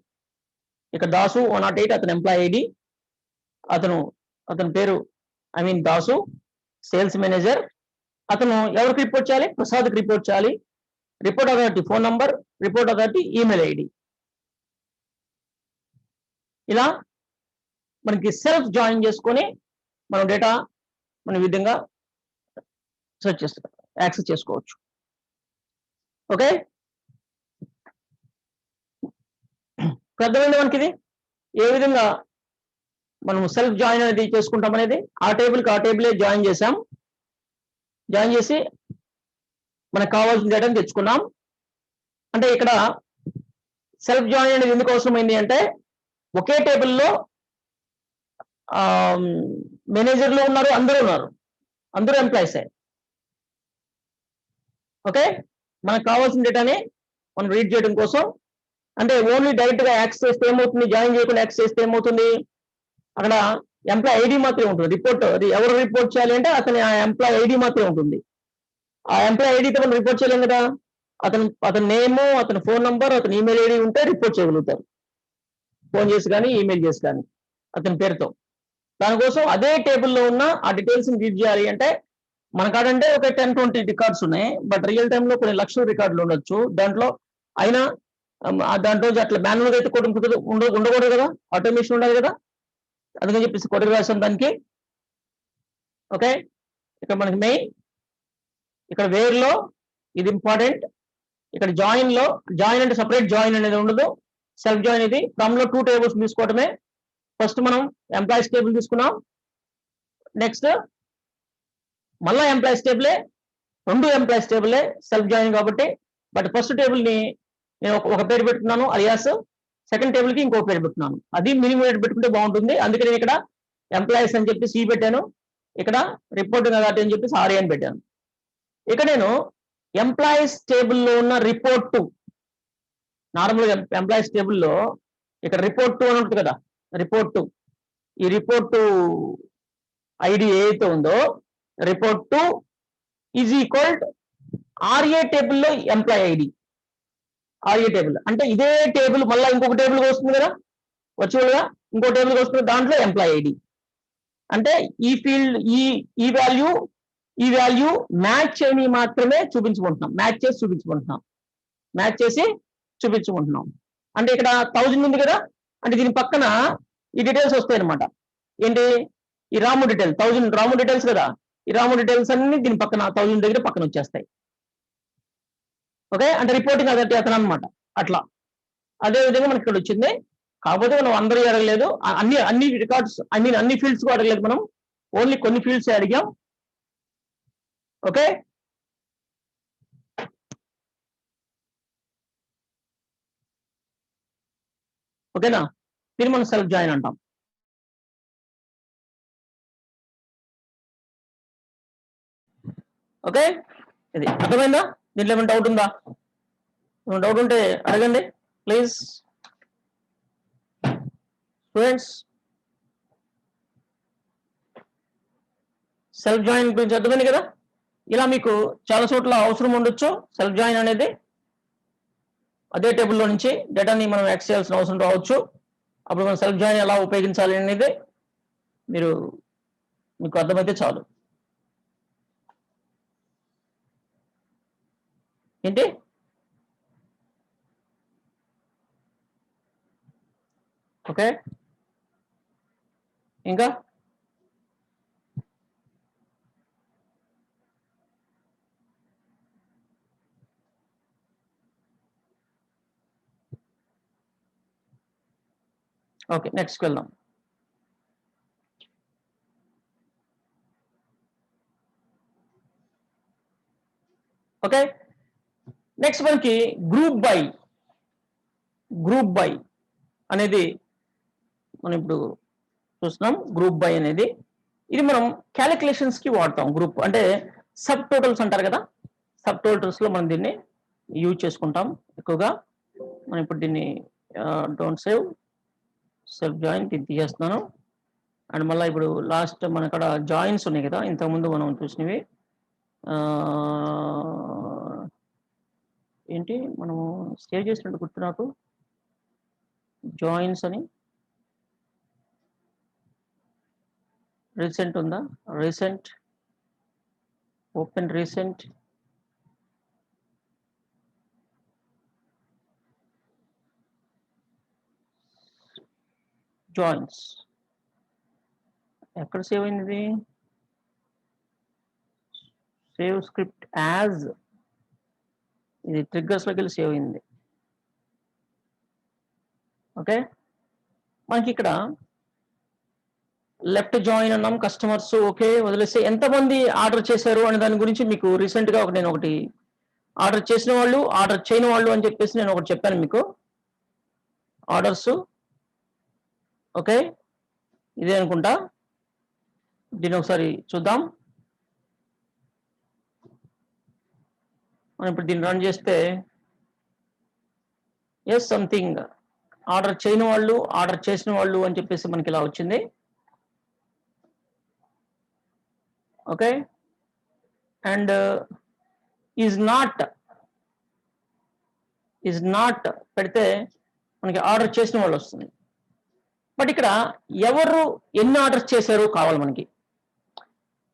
ఇక్కడ దాసు 108 అతని ఎంప్లాయీ ఐడి, అతని పేరు దాసు సేల్స్ మేనేజర్. అతను ఎవరికి రిపోర్ట్ చేయాలి? ప్రసాద్కి రిపోర్ట్ చేయాలి. Report authority phone number, report authority email ID. ఇలా మనకి సెల్ఫ్ జాయిన్ చేసుకొని మనం డేటా మన విధంగా సెర్చ్ చేస్తాం, యాక్సెస్ చేసుకోవచ్చు. ఓకే, అర్థమైంది మనకి ఇది ఏ విధంగా మనం సెల్ఫ్ జాయిన్ అనేది చేసుకుంటాం అనేది. ఆ టేబులే జాయిన్ చేసాం. జాయిన్ చేసి మనకు కావాల్సిన డేటాను తెచ్చుకున్నాం. అంటే ఇక్కడ సెల్ఫ్ జాయిన్ అనేది ఎందుకు అవసరమైంది అంటే ఒకే టేబుల్లో మేనేజర్లు ఉన్నారు, అందరూ ఎంప్లాయీసే. ఓకే, మనకు కావాల్సిన డేటాని మనం రీడ్ చేయడం కోసం. అంటే ఓన్లీ డైరెక్ట్ గా యాక్సెస్ చేస్తే ఏమవుతుంది, జాయిన్ చేయకుండా యాక్సెస్ చేస్తే ఏమవుతుంది, అక్కడ ఎంప్లాయ్ ఐడి మాత్రమే ఉంటుంది. రిపోర్ట్ అది ఎవరు రిపోర్ట్ చేయాలి అంటే అతని ఆ ఎంప్లాయ్ ఐడి మాత్రమే ఉంటుంది. ఆ ఎంప్లాయ్ ఐడితో మనం రిపోర్ట్ చేయలేం కదా. అతని నేమ్, అతని ఫోన్ నంబర్, అతని ఈమెయిల్ ఐడి ఉంటే రిపోర్ట్ చేయగలుగుతారు, ఫోన్ చేసి కానీ ఈమెయిల్ చేసి కానీ అతని పేరుతో. దానికోసం అదే టేబుల్లో ఉన్న ఆ డీటెయిల్స్ రీడ్ చేయాలి అంటే మన కాడంటే ఒక 10-20 రికార్డ్స్ ఉన్నాయి. బట్ రియల్ టైంలో కొన్ని లక్షల రికార్డులు ఉండొచ్చు. దాంట్లో అయినా దాంట్లో అట్లా మాన్యువల్గా అయితే ఉండకూడదు కదా, ఆటోమేషన్ ఉండాలి కదా. అందుకని చెప్పేసి కొద్దిగా రాసాం దానికి. ఓకే, ఇక్కడ మనకి మెయిన్, ఇక్కడ వేర్లో ఇది ఇంపార్టెంట్. ఇక్కడ జాయిన్ అంటే సపరేట్ జాయిన్ అనేది ఉండదు. సెల్ఫ్ జాయిన్ ఇది ఫ్రమ్ లో 2 టేబుల్స్ తీసుకోవటమే. ఫస్ట్ మనం ఎంప్లాయీస్ టేబుల్ తీసుకున్నాం, నెక్స్ట్ మళ్ళా ఎంప్లాయీస్ టేబులే, 2 ఎంప్లాయీస్ టేబులే సెల్ఫ్ జాయిన్ కాబట్టి. బట్ ఫస్ట్ టేబుల్ ని నేను ఒక పేరు పెట్టుకున్నాను అలియాస్, సెకండ్ టేబుల్ కి ఇంకో పేరు పెట్టుకున్నాను. అది మినిమం రేట్ పెట్టుకుంటే బాగుంటుంది. అందుకే నేను ఇక్కడ ఎంప్లాయీస్ అని చెప్పి సి పెట్టాను, ఇక్కడ రిపోర్టింగ్ అథారిటీ అని చెప్పి ఆర్ఏ అని పెట్టాను. ఇక నేను ఎంప్లాయీస్ టేబుల్లో ఉన్న రిపోర్ట్, నార్మల్గా ఎంప్లాయీస్ టేబుల్లో ఇక్కడ రిపోర్ట్ అని ఉంటుంది కదా, ఈ రిపోర్ట్ ఐడి ఏదైతే ఉందో రిపోర్ట్ ఈజ్ ఈక్వల్ ఆర్ఏ టేబుల్లో ఎంప్లాయీ ఐడి. ఆర్ఏ టేబుల్ అంటే ఇదే టేబుల్ మళ్ళీ ఇంకొక టేబుల్ వస్తుంది కదా, వర్చువల్గా ఇంకో టేబుల్ వస్తుంది, దాంట్లో ఎంప్లాయీ ఐడి. అంటే ఈ ఫీల్డ్ ఈ వాల్యూ మ్యాచ్ చేయని మాత్రమే చూపించుకుంటున్నాం, మ్యాచ్ చేసి చూపించుకుంటున్నాం. అంటే ఇక్కడ 1000 ఉంది కదా, అంటే దీని పక్కన ఈ డీటెయిల్స్ వస్తాయి అనమాట. ఏంటి, ఈ రాము డీటెయిల్స్ 1000 రాము డీటెయిల్స్ కదా, ఈ రాము డీటెయిల్స్ అన్ని దీని పక్కన 1000 దగ్గర పక్కన వచ్చేస్తాయి. ఓకే, అంటే రిపోర్టింగ్ అథారిటీ అతను అనమాట. అట్లా అదే విధంగా మనకి ఇక్కడ వచ్చింది. కాకపోతే మనం అందరూ అడగలేదు, అన్ని రికార్డ్స్ అన్ని ఫీల్డ్స్ కూడా అడగలేదు, మనం ఓన్లీ కొన్ని ఫీల్డ్స్ అడిగాం. ఓకే, ఓకేనా, దీన్ని మనం సెల్ఫ్ జాయిన్ అంటాం. ఓకే, ఇది అర్థమైందా? దీంట్లో ఏమైనా డౌట్ ఉందా? డౌట్ ఉంటే అడగండి ప్లీజ్ స్టూడెంట్స్. సెల్ఫ్ జాయిన్ గురించి అర్థమైంది కదా. ఇలా మీకు చాలా చోట్ల అవసరం ఉండొచ్చు సెల్ఫ్ జాయిన్ అనేది. అదే టేబుల్లో నుంచి డేటాని మనం యాక్సెస్ చేయాల్సిన అవసరం రావచ్చు. అప్పుడు మనం సెల్ఫ్ జాయిన్ ఎలా ఉపయోగించాలి అనేది మీకు అర్థమైతే చాలు. ఏంటి, ఓకే, ఇంకా ఓకే, నెక్స్ట్ వెళ్దాం. ఓకే, నెక్స్ట్ మనకి గ్రూప్ బై అనేది మనం ఇప్పుడు చూస్తున్నాం. గ్రూప్ బై అనేది ఇది మనం క్యాలిక్యులేషన్స్ కి వాడతాం. గ్రూప్ అంటే సబ్ టోటల్స్ అంటారు కదా, సబ్ టోటల్స్ లో మనం దీన్ని యూజ్ చేసుకుంటాం ఎక్కువగా. మనం ఇప్పుడు దీన్ని డోంట్ సేవ్, సెల్ఫ్ జాయిన్ దీన్ని తీసేస్తున్నాను. అండ్ మళ్ళీ ఇప్పుడు లాస్ట్ మన అక్కడ జాయిన్స్ ఉన్నాయి కదా, ఇంతకుముందు మనం చూసినవి. ఏంటి మనము సేవ్ చేసినట్టు గుర్తు నాకు, జాయిన్స్ అని రీసెంట్ ఉందా, రీసెంట్, ఓపెన్ రీసెంట్, జాయిన్స్ ఎక్కడ సేవ్ అయింది? సేవ్ స్క్రిప్ట్ యాజ్, ఇది ట్రిగ్గర్స్ లోకి వెళ్ళి సేవ్ అయింది. ఓకే, మనకి ఇక్కడ లెఫ్ట్ జాయిన్ అన్నాం, కస్టమర్స్ ఓకే వదిలేస్తే ఎంతమంది ఆర్డర్ చేశారు అనే దాని గురించి మీకు రీసెంట్ గా నేను ఒకటి ఆర్డర్ చేసిన వాళ్ళు, ఆర్డర్ చేయని వాళ్ళు అని చెప్పేసి నేను ఒకటి చెప్పాను మీకు. ఆర్డర్స్ ఓకే, ఇదే అనుకుంటా. దీన్ని ఒకసారి చూద్దాం. మనం ఇప్పుడు దీన్ని రన్ చేస్తే ఎస్ సంథింగ్ ఆర్డర్ చేయని వాళ్ళు, ఆర్డర్ చేసిన వాళ్ళు అని చెప్పేసి మనకి ఇలా వచ్చింది. ఓకే, అండ్ ఈజ్ నాట్ పెడితే మనకి ఆర్డర్ చేసిన వాళ్ళు వస్తుంది. బట్ ఇక్కడ ఎవరు ఎన్ని ఆర్డర్స్ చేశారో కావాలి మనకి.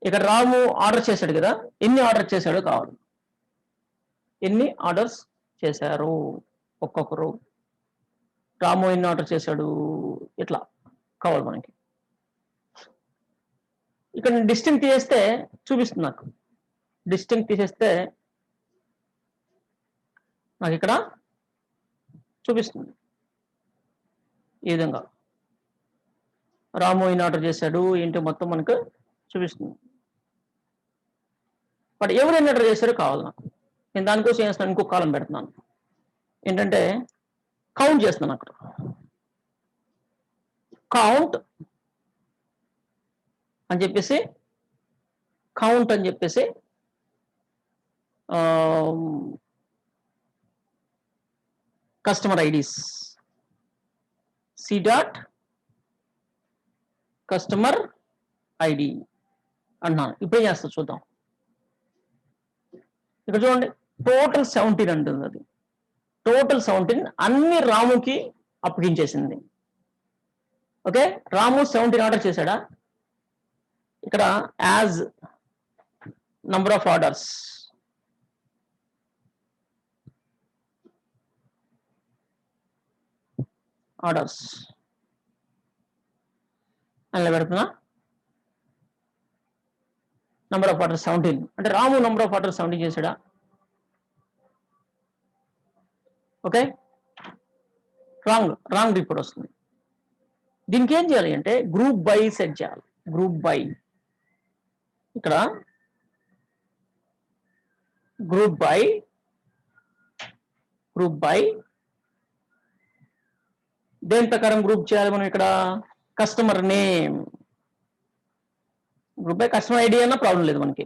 ఇక్కడ రాము ఆర్డర్ చేశాడు కదా, ఎన్ని ఆర్డర్ చేశాడో కావాలి. ఎన్ని ఆర్డర్స్ చేశారు ఒక్కొక్కరు, రాము ఎన్ని ఆర్డర్ చేశాడు, ఇట్లా కావాలి మనకి. ఇక్కడ డిస్టింక్ట్ తీసేస్తే చూపిస్తుంది నాకు. డిస్టింక్ట్ తీసేస్తే నాకు ఇక్కడ చూపిస్తుంది ఈ విధంగా. రాము ఎన్ని ఆర్డర్ చేశాడు ఏంటో మొత్తం మనకు చూపిస్తుంది. బట్ ఎవరు ఎన్ని ఆర్డర్ చేశారో కావాలి నాకు. నేను దానికోసం ఏం చేస్తాను, ఇంకో కాలం పెడుతున్నాను. ఏంటంటే కౌంట్ చేస్తున్నాను అక్కడ. కౌంట్ అని చెప్పేసి, కౌంట్ అని చెప్పేసి customer IDs, C dot customer ID అన్నాను. ఇప్పుడు ఏం చేస్తా చూద్దాం. ఇక్కడ చూడండి, టోటల్ 17 అంటుంది. అది టోటల్ 17 అన్ని రాముకి అప్పగించేసింది. ఓకే, రాము 17 ఆర్డర్ చేశాడా? ఇక్కడ యాజ్ నంబర్ ఆఫ్ ఆర్డర్స్, అలా పెడుతున్నా. నంబర్ ఆఫ్ ఆర్డర్స్ 17 అంటే రాము నంబర్ ఆఫ్ ఆర్డర్స్ 17 చేశాడా? ఓకే, రాంగ్ రిపోర్ట్ వస్తుంది. దీనికి ఏం చేయాలి అంటే గ్రూప్ బై సెట్ చేయాలి. గ్రూప్ బై, ఇక్కడ గ్రూప్ బై దేని ప్రకారం గ్రూప్ చేయాలి మనం? ఇక్కడ customer name, group by customer ID అన్న ప్రాబ్లం లేదు మనకి.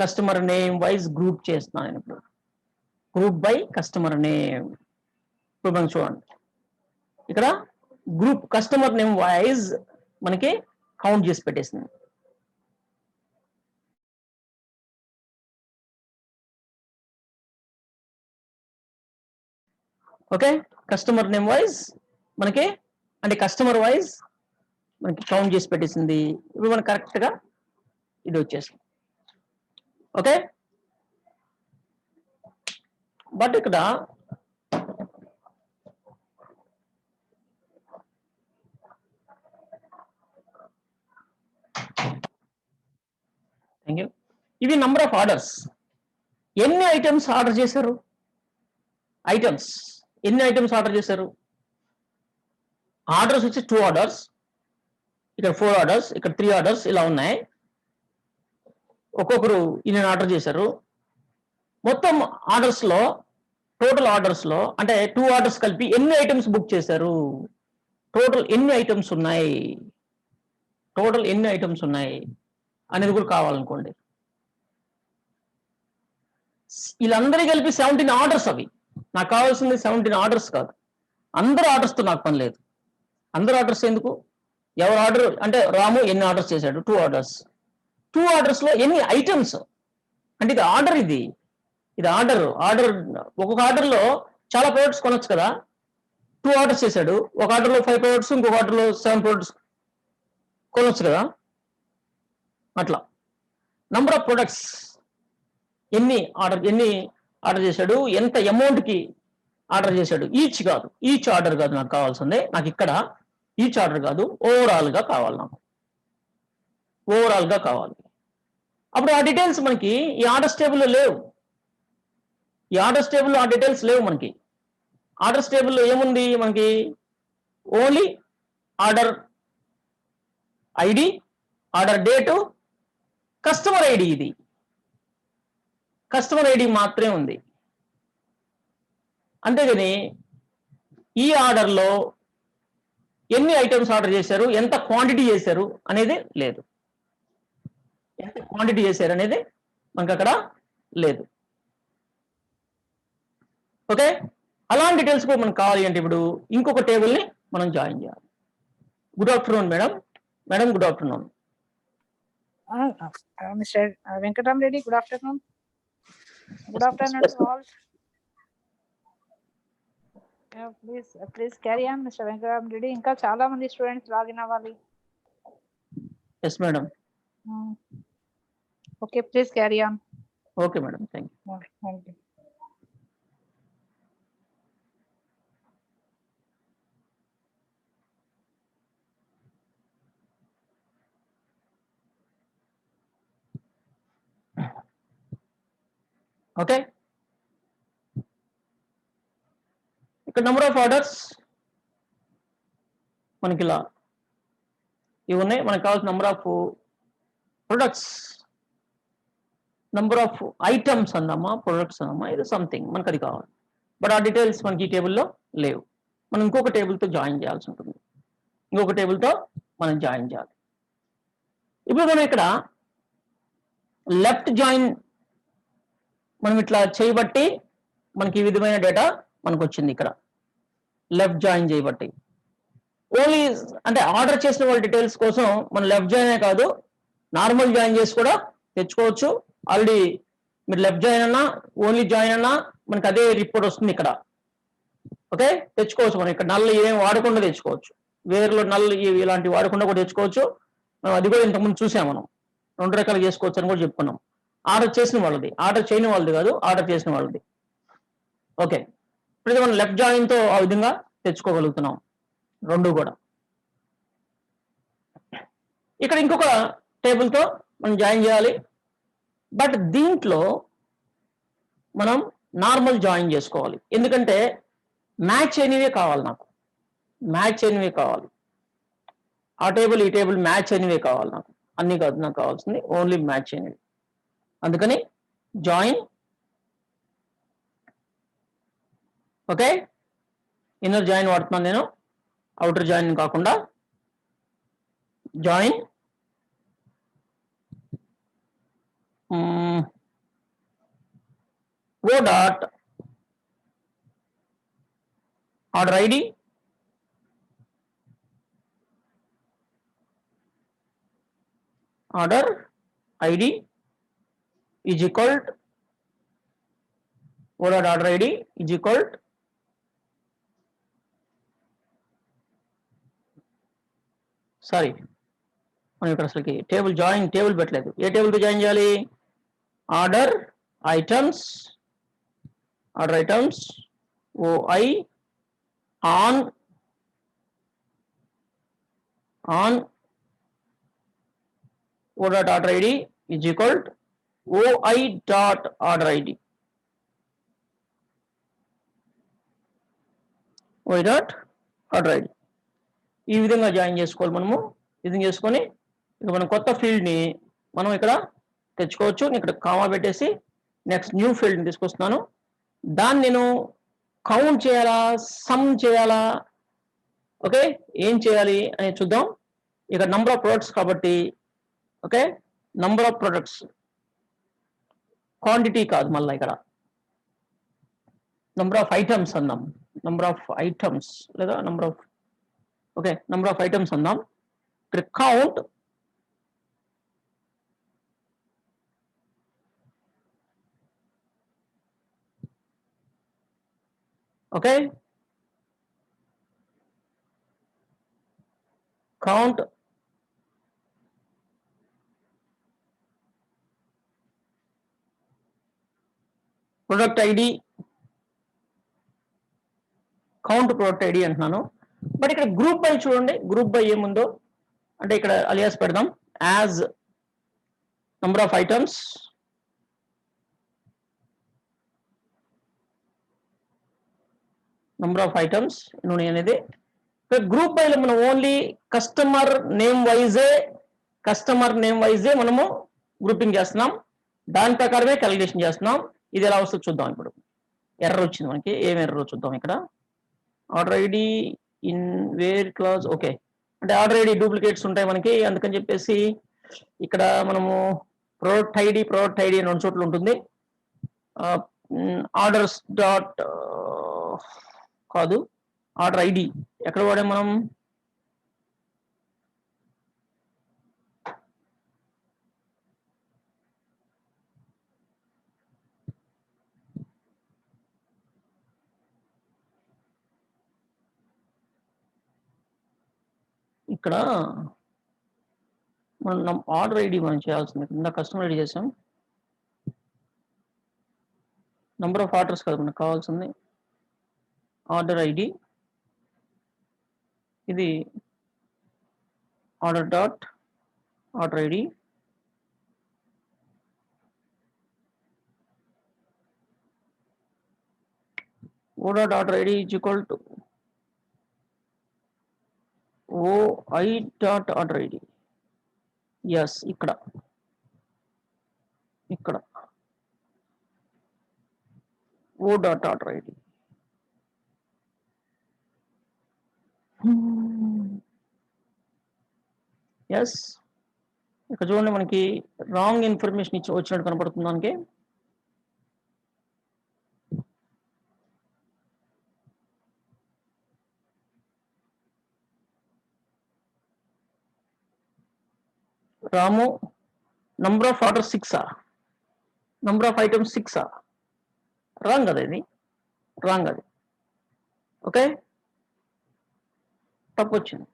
కస్టమర్ నేమ్ వైజ్ గ్రూప్ చేస్తున్నాను నేను ఇప్పుడు. Group by customer name. ఇప్పుడు మనం చూడండి, ఇక్కడ గ్రూప్ కస్టమర్ నేమ్ వైజ్ మనకి కౌంట్ చేసి పెట్టేసింది. ఓకే, కస్టమర్ నేమ్ వైజ్ మనకి అంటే కస్టమర్ వైజ్ మనకి కౌంట్ చేసి పెట్టేసింది. ఇప్పుడు మనకి కరెక్ట్ గా ఇది వచ్చేసింది. ఓకే, బట్ ఇక్కడ ఇవి నంబర్ ఆఫ్ ఆర్డర్స్. ఎన్ని ఐటమ్స్ ఆర్డర్ చేశారు? ఐటమ్స్ ఎన్ని ఐటమ్స్ ఆర్డర్ చేశారు? ఆర్డర్స్ వచ్చి 2 ఆర్డర్స్, ఇక్కడ 4 ఆర్డర్స్, ఇక్కడ 3 ఆర్డర్స్ ఇలా ఉన్నాయి. ఒక్కొక్కరు ఇన్ని ఆర్డర్ చేశారు. మొత్తం ఆర్డర్స్ లో టోటల్ ఆర్డర్స్ లో అంటే 2 ఆర్డర్స్ కలిపి ఎన్ని ఐటమ్స్ బుక్ చేశారు, టోటల్ ఎన్ని ఐటమ్స్ ఉన్నాయి, టోటల్ ఎన్ని ఐటమ్స్ ఉన్నాయి అనేది కూడా కావాలనుకోండి. వీళ్ళందరూ కలిపి 17 ఆర్డర్స్. అవి నాకు కావాల్సింది 17 ఆర్డర్స్ కాదు, అందరు ఆర్డర్స్తో నాకు పని లేదు. అందరు ఆర్డర్స్ ఎందుకు, ఎవరు ఆర్డర్ అంటే రాము ఎన్ని ఆర్డర్స్ చేశాడు, 2 ఆర్డర్స్. 2 ఆర్డర్స్ లో ఎన్ని ఐటమ్స్ అంటే ఇది ఆర్డర్, ఇది ఆర్డర్. ఒక్కొక్క ఆర్డర్లో చాలా ప్రొడక్ట్స్ కొనొచ్చు కదా. 2 ఆర్డర్స్ చేశాడు, ఒక ఆర్డర్లో 5 ప్రొడక్ట్స్, ఇంకొక ఆర్డర్లో 7 ప్రొడక్ట్స్ కొనొచ్చు కదా. అట్లా నంబర్ ఆఫ్ ప్రొడక్ట్స్ ఎన్ని ఆర్డర్ చేశాడు, ఎంత అమౌంట్కి ఆర్డర్ చేశాడు, ఈచ్ కాదు, ఈచ్ ఆర్డర్ కాదు నాకు కావాల్సిందే. నాకు ఇక్కడ ఈచ్ ఆర్డర్ కాదు, ఓవరాల్గా కావాలి, నాకు ఓవరాల్గా కావాలి. అప్పుడు ఆ డీటెయిల్స్ మనకి ఈ ఆర్డర్స్ టేబుల్లో లేవు. ఈ ఆర్డర్స్ టేబుల్లో ఆ డీటెయిల్స్ లేవు మనకి. ఆర్డర్స్ టేబుల్లో ఏముంది మనకి, only order ID, order date, customer ID. ఇది కస్టమర్ ఐడి మాత్రమే ఉంది. అంతేగాని ఈ ఆర్డర్లో ఎన్ని ఐటమ్స్ ఆర్డర్ చేశారు, ఎంత క్వాంటిటీ చేశారు అనేది లేదు. ఎంత క్వాంటిటీ చేశారు అనేది మనకు అక్కడ లేదు. ఓకే, అలాంటి డీటెయిల్స్ కూడా మనకు కావాలి అంటే ఇప్పుడు ఇంకొక టేబుల్ని మనం జాయిన్ చేయాలి. Good afternoon madam. Madam good afternoon. Mr. Venkatam Reddy, good afternoon. Good afternoon to all. Please carry on, Mr. Venkatam Reddy. ఇంకా చాలా మంది స్టూడెంట్స్ లాగిన్ అవ్వాలి. Yes madam. Okay, please carry on. Okay madam, thank you. Thank you. Okay, ఇక్కడ number of orders మనకి ఇలా ఇవి ఉన్నాయి. మనకు కావాల్సిన number of products, number of items అందామా, ప్రొడక్ట్స్ అందామా, ఇది సంథింగ్ మనకు అది కావాలి. బట్ ఆ డీటెయిల్స్ మనకి ఈ టేబుల్లో లేవు. మనం ఇంకొక టేబుల్తో జాయిన్ చేయాల్సి ఉంటుంది. ఇంకొక టేబుల్తో మనం జాయిన్ చేయాలి. ఇప్పుడు మనం ఇక్కడ లెఫ్ట్ జాయిన్ మనం ఇట్లా చేయబట్టి మనకి ఈ విధమైన డేటా మనకు వచ్చింది. ఇక్కడ లెఫ్ట్ జాయిన్ చేయబట్టి ఓన్లీ అంటే ఆర్డర్ చేసిన వాళ్ళ డీటెయిల్స్ కోసం మనం లెఫ్ట్ జాయిన్ కాదు, నార్మల్ జాయిన్ చేసి కూడా తెచ్చుకోవచ్చు. ఆల్రెడీ మీరు లెఫ్ట్ జాయిన్ అన్నా ఓన్లీ జాయిన్ అన్నా మనకి అదే రిపోర్ట్ వస్తుంది ఇక్కడ. ఓకే, తెచ్చుకోవచ్చు. మనం ఇక్కడ నల్లు ఏం వాడకుండా తెచ్చుకోవచ్చు, వేరేలో నల్లు ఇలాంటివి వాడకుండా కూడా తెచ్చుకోవచ్చు. మనం అది కూడా ఇంతకుముందు చూసాం. మనం 2 రకాలు చేసుకోవచ్చు అని కూడా చెప్పుకున్నాం. ఆర్డర్ చేసిన వాళ్ళది, ఆర్డర్ చేయని వాళ్ళది కాదు, ఆర్డర్ చేసిన వాళ్ళది. ఓకే, ఇప్పుడు మనం లెఫ్ట్ జాయిన్తో ఆ విధంగా తెచ్చుకోగలుగుతున్నాం రెండు కూడా. ఇక్కడ ఇంకొక టేబుల్తో మనం జాయిన్ చేయాలి. బట్ దీంట్లో మనం నార్మల్ జాయిన్ చేసుకోవాలి, ఎందుకంటే మ్యాచ్ అయినవే కావాలి నాకు, మ్యాచ్ అయినవే కావాలి. ఆ టేబుల్ ఈ టేబుల్ మ్యాచ్ అయినవే కావాలి నాకు, అన్ని కాదు నాకు కావాల్సింది ఓన్లీ మ్యాచ్ అయినవి. అందుకని జాయిన్. ఓకే, ఇన్నర్ జాయిన్ వాడుతున్నాను నేను, అవుటర్ జాయిన్ కాకుండా. Join O dot order ID is equal to O dot order ID is equal to sorry మనం ఇక్కడ అసలుకి టేబుల్ పెట్టలేదు. ఏ టేబుల్తో జాయిన్ చేయాలి, order items ఓఐ on O dot order ID is equal to OI dot order ID. OI dot order ID. ఈ విధంగా join చేసుకోవాలి మనము. ఇది చేసుకొని ఇక మనం కొత్త ఫీల్డ్ని మనం ఇక్కడ తెచ్చుకోవచ్చు. ఇక్కడ కామా పెట్టేసి నెక్స్ట్ న్యూ ఫీల్డ్ తీసుకొస్తున్నాను. దాన్ని నేను కౌంట్ చేయాలా, సమ్ చేయాలా, ఓకే, ఏం చేయాలి అనేది చూద్దాం. ఇక నంబర్ ఆఫ్ ప్రొడక్ట్స్ కాబట్టి, okay, number of products, quantity కాదు, మళ్ళీ ఇక్కడ నంబర్ ఆఫ్ ఐటమ్స్ అందాం. నంబర్ ఆఫ్ ఐటమ్స్ లేదా number of, okay, number of items అందాం. ఇక్కడ count, okay, count product ID, count product ID అంటున్నాను. బట్ ఇక్కడ గ్రూప్ బై చూడండి, గ్రూప్ బై ఏముందో అంటే ఇక్కడ అలియాస్ పెడదాం, as number of items, number of items ఎన్ని అనేది. గ్రూప్ బైలో మనం ఓన్లీ కస్టమర్ నేమ్ వైజే మనము గ్రూపింగ్ చేస్తున్నాం, దాని ప్రకారమే క్యాలిక్యులేషన్ చేస్తున్నాం. ఇది ఎలా వస్తుందో చూద్దాం. ఇప్పుడు ఎర్రర్ వచ్చింది మనకి, ఏం ఎర్రర్ చూద్దాం. ఇక్కడ order ID in where clause, okay, అంటే ఆర్డర్ ఐడి డూప్లికేట్స్ ఉంటాయి మనకి, అందుకని చెప్పేసి ఇక్కడ మనము ప్రోడక్ట్ ఐడి రెండు చోట్ల ఉంటుంది. ఆర్డర్స్ డాట్ కాదు, ఆర్డర్ ఐడి ఎక్కడ వాడాం మనం, ఇక్కడ మనం ఆర్డర్ ఐడి మనం చేయాల్సింది. కింద కస్టమర్ ఐడి చేసాం, నంబర్ ఆఫ్ ఆర్డర్స్ కదా మనకు కావాల్సింది. ఆర్డర్ ఐడి, ఇది order dot order ID, O dot order ID is equal to OI dot order ID. Yes, ఇక్కడ O dot order ID. Yes, ఇక్కడ చూడండి మనకి రాంగ్ ఇన్ఫర్మేషన్ ఇచ్చి వచ్చినట్టు కనపడుతుంది మనకి. Ramu number of order 6, number of items 6. Wrong కదా ఇది, రాంగ్ అది, ఓకే, తప్పు వచ్చింది.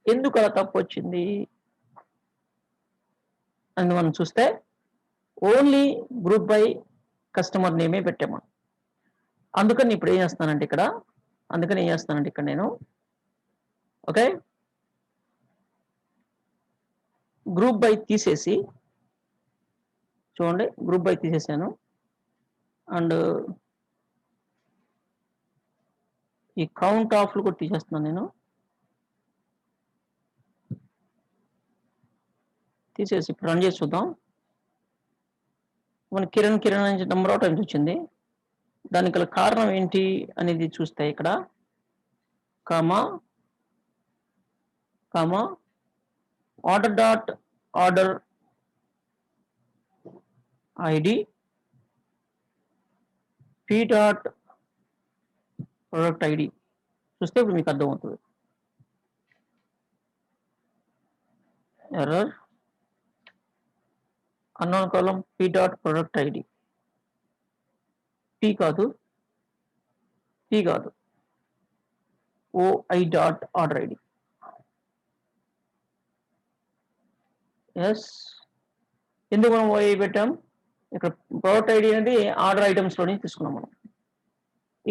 ఎందుకు అలా తప్పు వచ్చింది అని మనం చూస్తే ఓన్లీ గ్రూప్ బై కస్టమర్ నేమే పెట్టాము. అందుకని ఇప్పుడు ఏం చేస్తానంటే ఇక్కడ నేను, ఓకే, గ్రూప్ బై తీసేసి చూడండి, గ్రూప్ బై తీసేసాను. అండ్ ఈ కౌంట్ ఆఫ్లు కూడా తీసేస్తున్నాను నేను. తీసేసి ఇప్పుడు రన్ చేసి చూద్దాం. మన కిరణ్ నుంచి నెంబర్ ఆఫ్ టైమ్స్ వచ్చింది. దానికి గల కారణం ఏంటి అనేది చూస్తే ఇక్కడ comma order dot order ID P dot product ID చూస్తే ఇప్పుడు మీకు అర్థమవుతుంది. Error, unknown column P dot product ID, P కాదు OI dot order ID. Yes, ఎందుకు మనం ఓఐ పెట్టాం? ఇక్కడ ప్రొడక్ట్ ఐడి అనేది ఆర్డర్ ఐటమ్స్ లోని తీసుకున్నాం మనం.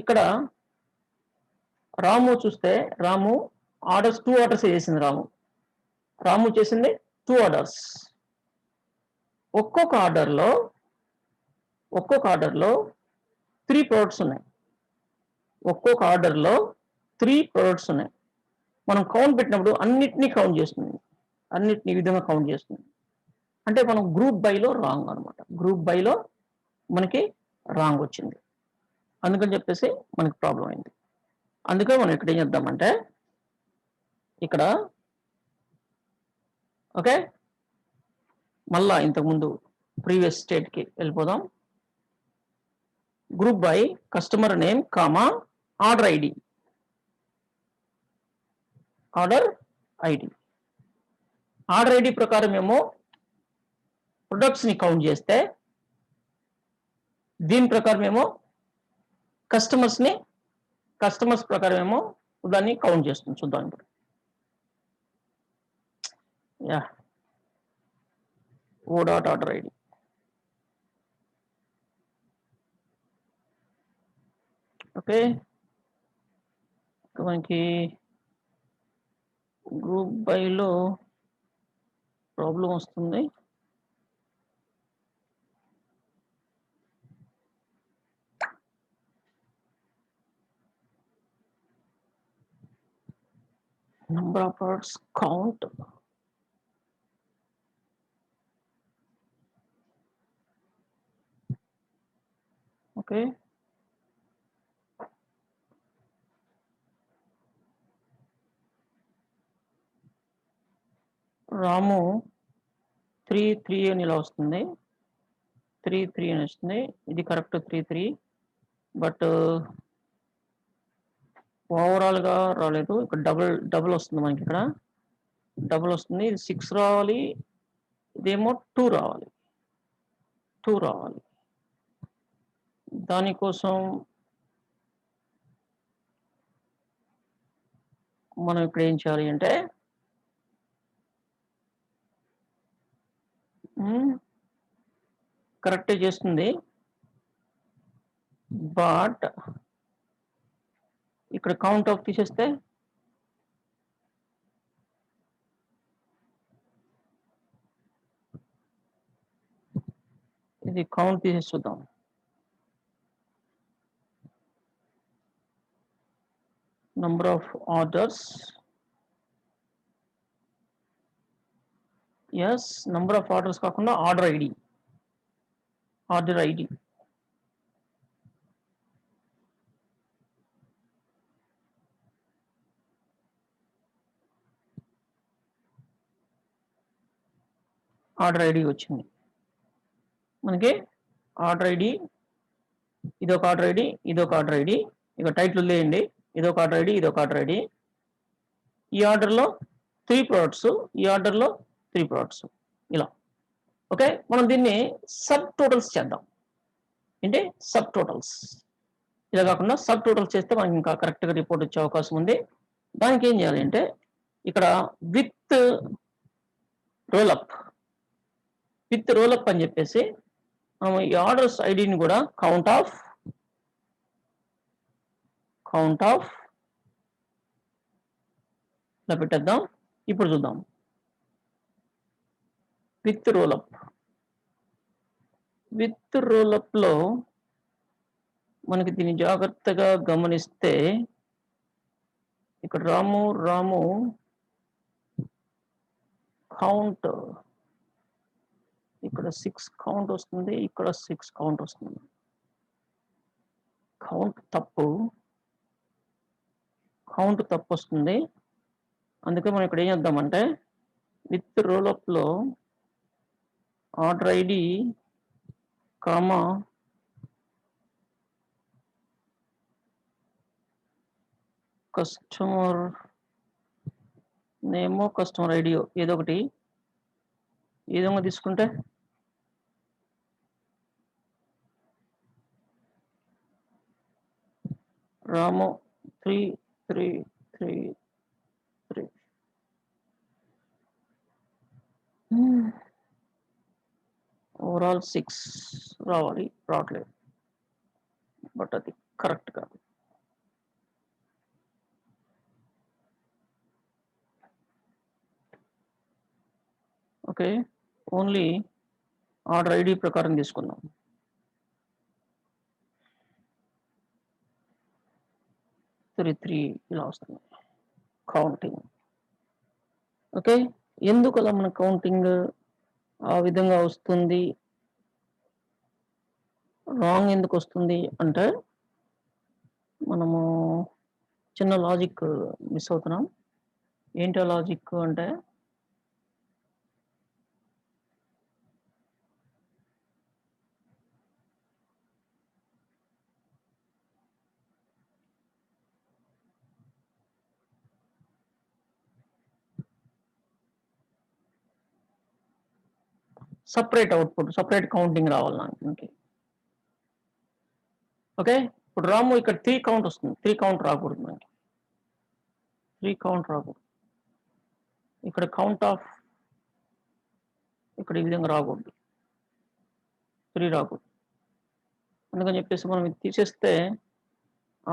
ఇక్కడ రాము చూస్తే రాము ఆర్డర్స్ 2 ఆర్డర్స్ చేసింది. రాము చేసింది 2 ఆర్డర్స్. ఒక్కొక్క ఆర్డర్లో 3 ప్రొడక్ట్స్ ఉన్నాయి. మనం కౌంట్ పెట్టినప్పుడు అన్నిటినీ కౌంట్ చేస్తుంది, అన్నిటిని ఈ విధంగా కౌంట్ చేస్తుంది. అంటే మనం గ్రూప్ బైలో రాంగ్ అనమాట. గ్రూప్ బైలో మనకి రాంగ్ వచ్చింది. అందుకని చెప్పేసి మనకి ప్రాబ్లం అయింది. అందుకే మనం ఇక్కడ ఏం చేద్దామంటే ఇక్కడ ఓకే, మళ్ళా ఇంతకుముందు ప్రీవియస్ స్టేట్కి వెళ్ళిపోదాం. Group by customer name comma order ID. Order ID order ID ప్రకారం ఏమో ప్రొడక్ట్స్ని కౌంట్ చేస్తే, దీని ప్రకారం ఏమో కస్టమర్స్ ప్రకారం ఏమో దాన్ని కౌంట్ చేస్తుంది. చూద్దాం ఇప్పుడు. యా ఓ డాట్ ఆర్డర్ ఐడి. ఓకే, మనకి గ్రూప్ బైలో ప్రాబ్లం వస్తుంది. Number of products count. Okay. రాము 3 అని ఇలా వస్తుంది. 3 అని వస్తుంది. ఇది కరెక్ట్ 3 బట్ ఓవరాల్గా రాలేదు. ఇక్కడ డబుల్ వస్తుంది మనకి. ఇక్కడ డబుల్ వస్తుంది. ఇది 6 రావాలి, ఇదేమో 2 రావాలి. దానికోసం మనం ఇక్కడ ఏం చేయాలి అంటే కరెక్టే చేస్తుంది, బట్ ఇక్కడ కౌంట్ ఆఫ్ తీసేస్తే ఇది కౌంట్ తీసేసి చూద్దాం. Number of orders, yes number of orders కాకుండా ఆర్డర్ ఐడి. ఆర్డర్ ఐడి వచ్చింది మనకి. ఆర్డర్ ఐడి, ఇదొక ఆర్డర్ ఐడి, ఇదొక ఆర్డర్ ఐడి. ఇక టైటిల్ లేయండి, ఇదొక ఆర్డర్ ఐడి, ఇదొక ఆర్డర్ ఐడి. ఈ ఆర్డర్లో 3 ప్రోడక్ట్స్, ఈ ఆర్డర్లో 3 ప్రోడక్ట్స్, ఇలా. ఓకే, మనం దీన్ని సబ్ టోటల్స్ చేద్దాం. ఏంటి సబ్ టోటల్స్. ఇలా కాకుండా సబ్ టోటల్స్ చేస్తే మనకి ఇంకా కరెక్ట్గా రిపోర్ట్ వచ్చే అవకాశం ఉంది. దానికి ఏం చేయాలి అంటే ఇక్కడ విత్ రోలప్ అని చెప్పేసి మనం ఈ ఆర్డర్స్ ఐడిని కూడా కౌంట్ ఆఫ్ ఇలా పెట్టేద్దాం. ఇప్పుడు చూద్దాం. విత్ రోలప్ లో మనకి దీన్ని జాగ్రత్తగా గమనిస్తే ఇక్కడ రాము కౌంట్, ఇక్కడ 6 కౌంట్ వస్తుంది, ఇక్కడ 6 కౌంట్ వస్తుంది. కౌంట్ తప్పు వస్తుంది. అందుకే మనం ఇక్కడ ఏం చేద్దామంటే విత్ రోలప్ లో ఆర్డర్ ఐడి కామా కస్టమర్ నేమో కస్టమర్ ఐడియో ఏదో ఒకటి ఈ విధంగా తీసుకుంటే రాము 3 ఓవరాల్ 6 రావట్లేదు, బట్ అది కరెక్ట్ కాదు. ఓకే, ఓన్లీ ఆర్డర్ ఐడి ప్రకారం తీసుకుందాం. 3 ఇలా వస్తుంది కౌంటింగ్. ఓకే, ఎందుకు అలా మన కౌంటింగ్ ఆ విధంగా వస్తుంది. రాంగ్ ఎందుకు వస్తుంది అంటే మనము చిన్న లాజిక్ మిస్ అవుతున్నాం. ఏంటో లాజిక్ అంటే సెపరేట్ అవుట్‌పుట్, సెపరేట్ కౌంటింగ్ రావాలి మనకి. ఓకే. ఇప్పుడు రాము ఇక్కడ 3 కౌంట్ వస్తుంది. 3 కౌంట్ రాకూడదు మనకి. 3 కౌంట్ రాకూడదు. ఇక్కడ కౌంట్ ఆఫ్ ఇక్కడ ఈ విధంగా రాకూడదు. 3 రాకూడదు. అందుకని చెప్పేసి మనం ఇది తీసేస్తే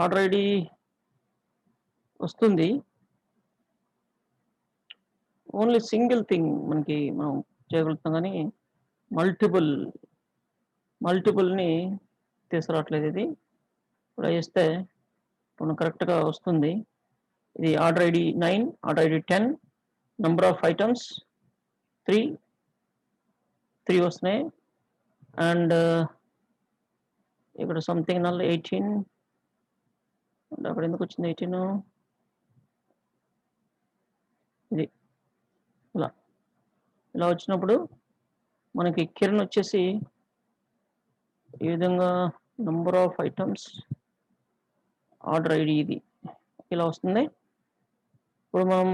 ఆర్డర్ ఐడి వస్తుంది. ఓన్లీ సింగిల్ థింగ్ మనకి మనం చేయగలుగుతాం కానీ మల్టిపుల్‌ని తీసుకురావట్లేదు ఇది. ఇప్పుడు చేస్తే ఇప్పుడు కరెక్ట్‌గా వస్తుంది. ఇది order ID 9, order ID 10, number of items 3 వస్తున్నాయి. అండ్ ఇక్కడ సంథింగ్ నల్ 18 అక్కడ ఎందుకు వచ్చింది 18 ఇది ఇలా వచ్చినప్పుడు మనకి కిరణ్ వచ్చేసి ఈ విధంగా number of items order ID ఇది ఇలా వస్తుంది. ఇప్పుడు మనం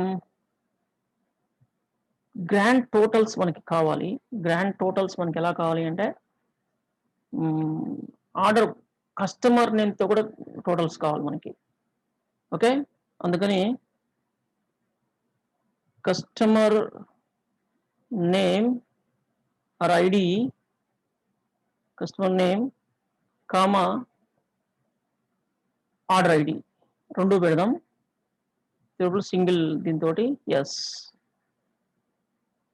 గ్రాండ్ టోటల్స్ మనకి కావాలి. గ్రాండ్ టోటల్స్ మనకి ఎలా కావాలి అంటే ఆర్డర్ కస్టమర్ నేమ్తో కూడా టోటల్స్ కావాలి మనకి. ఓకే. అందుకని customer name or ID, customer name comma order ID 2 పెడదాం. ఇప్పుడు సింగిల్ దీంతోటి ఎస్.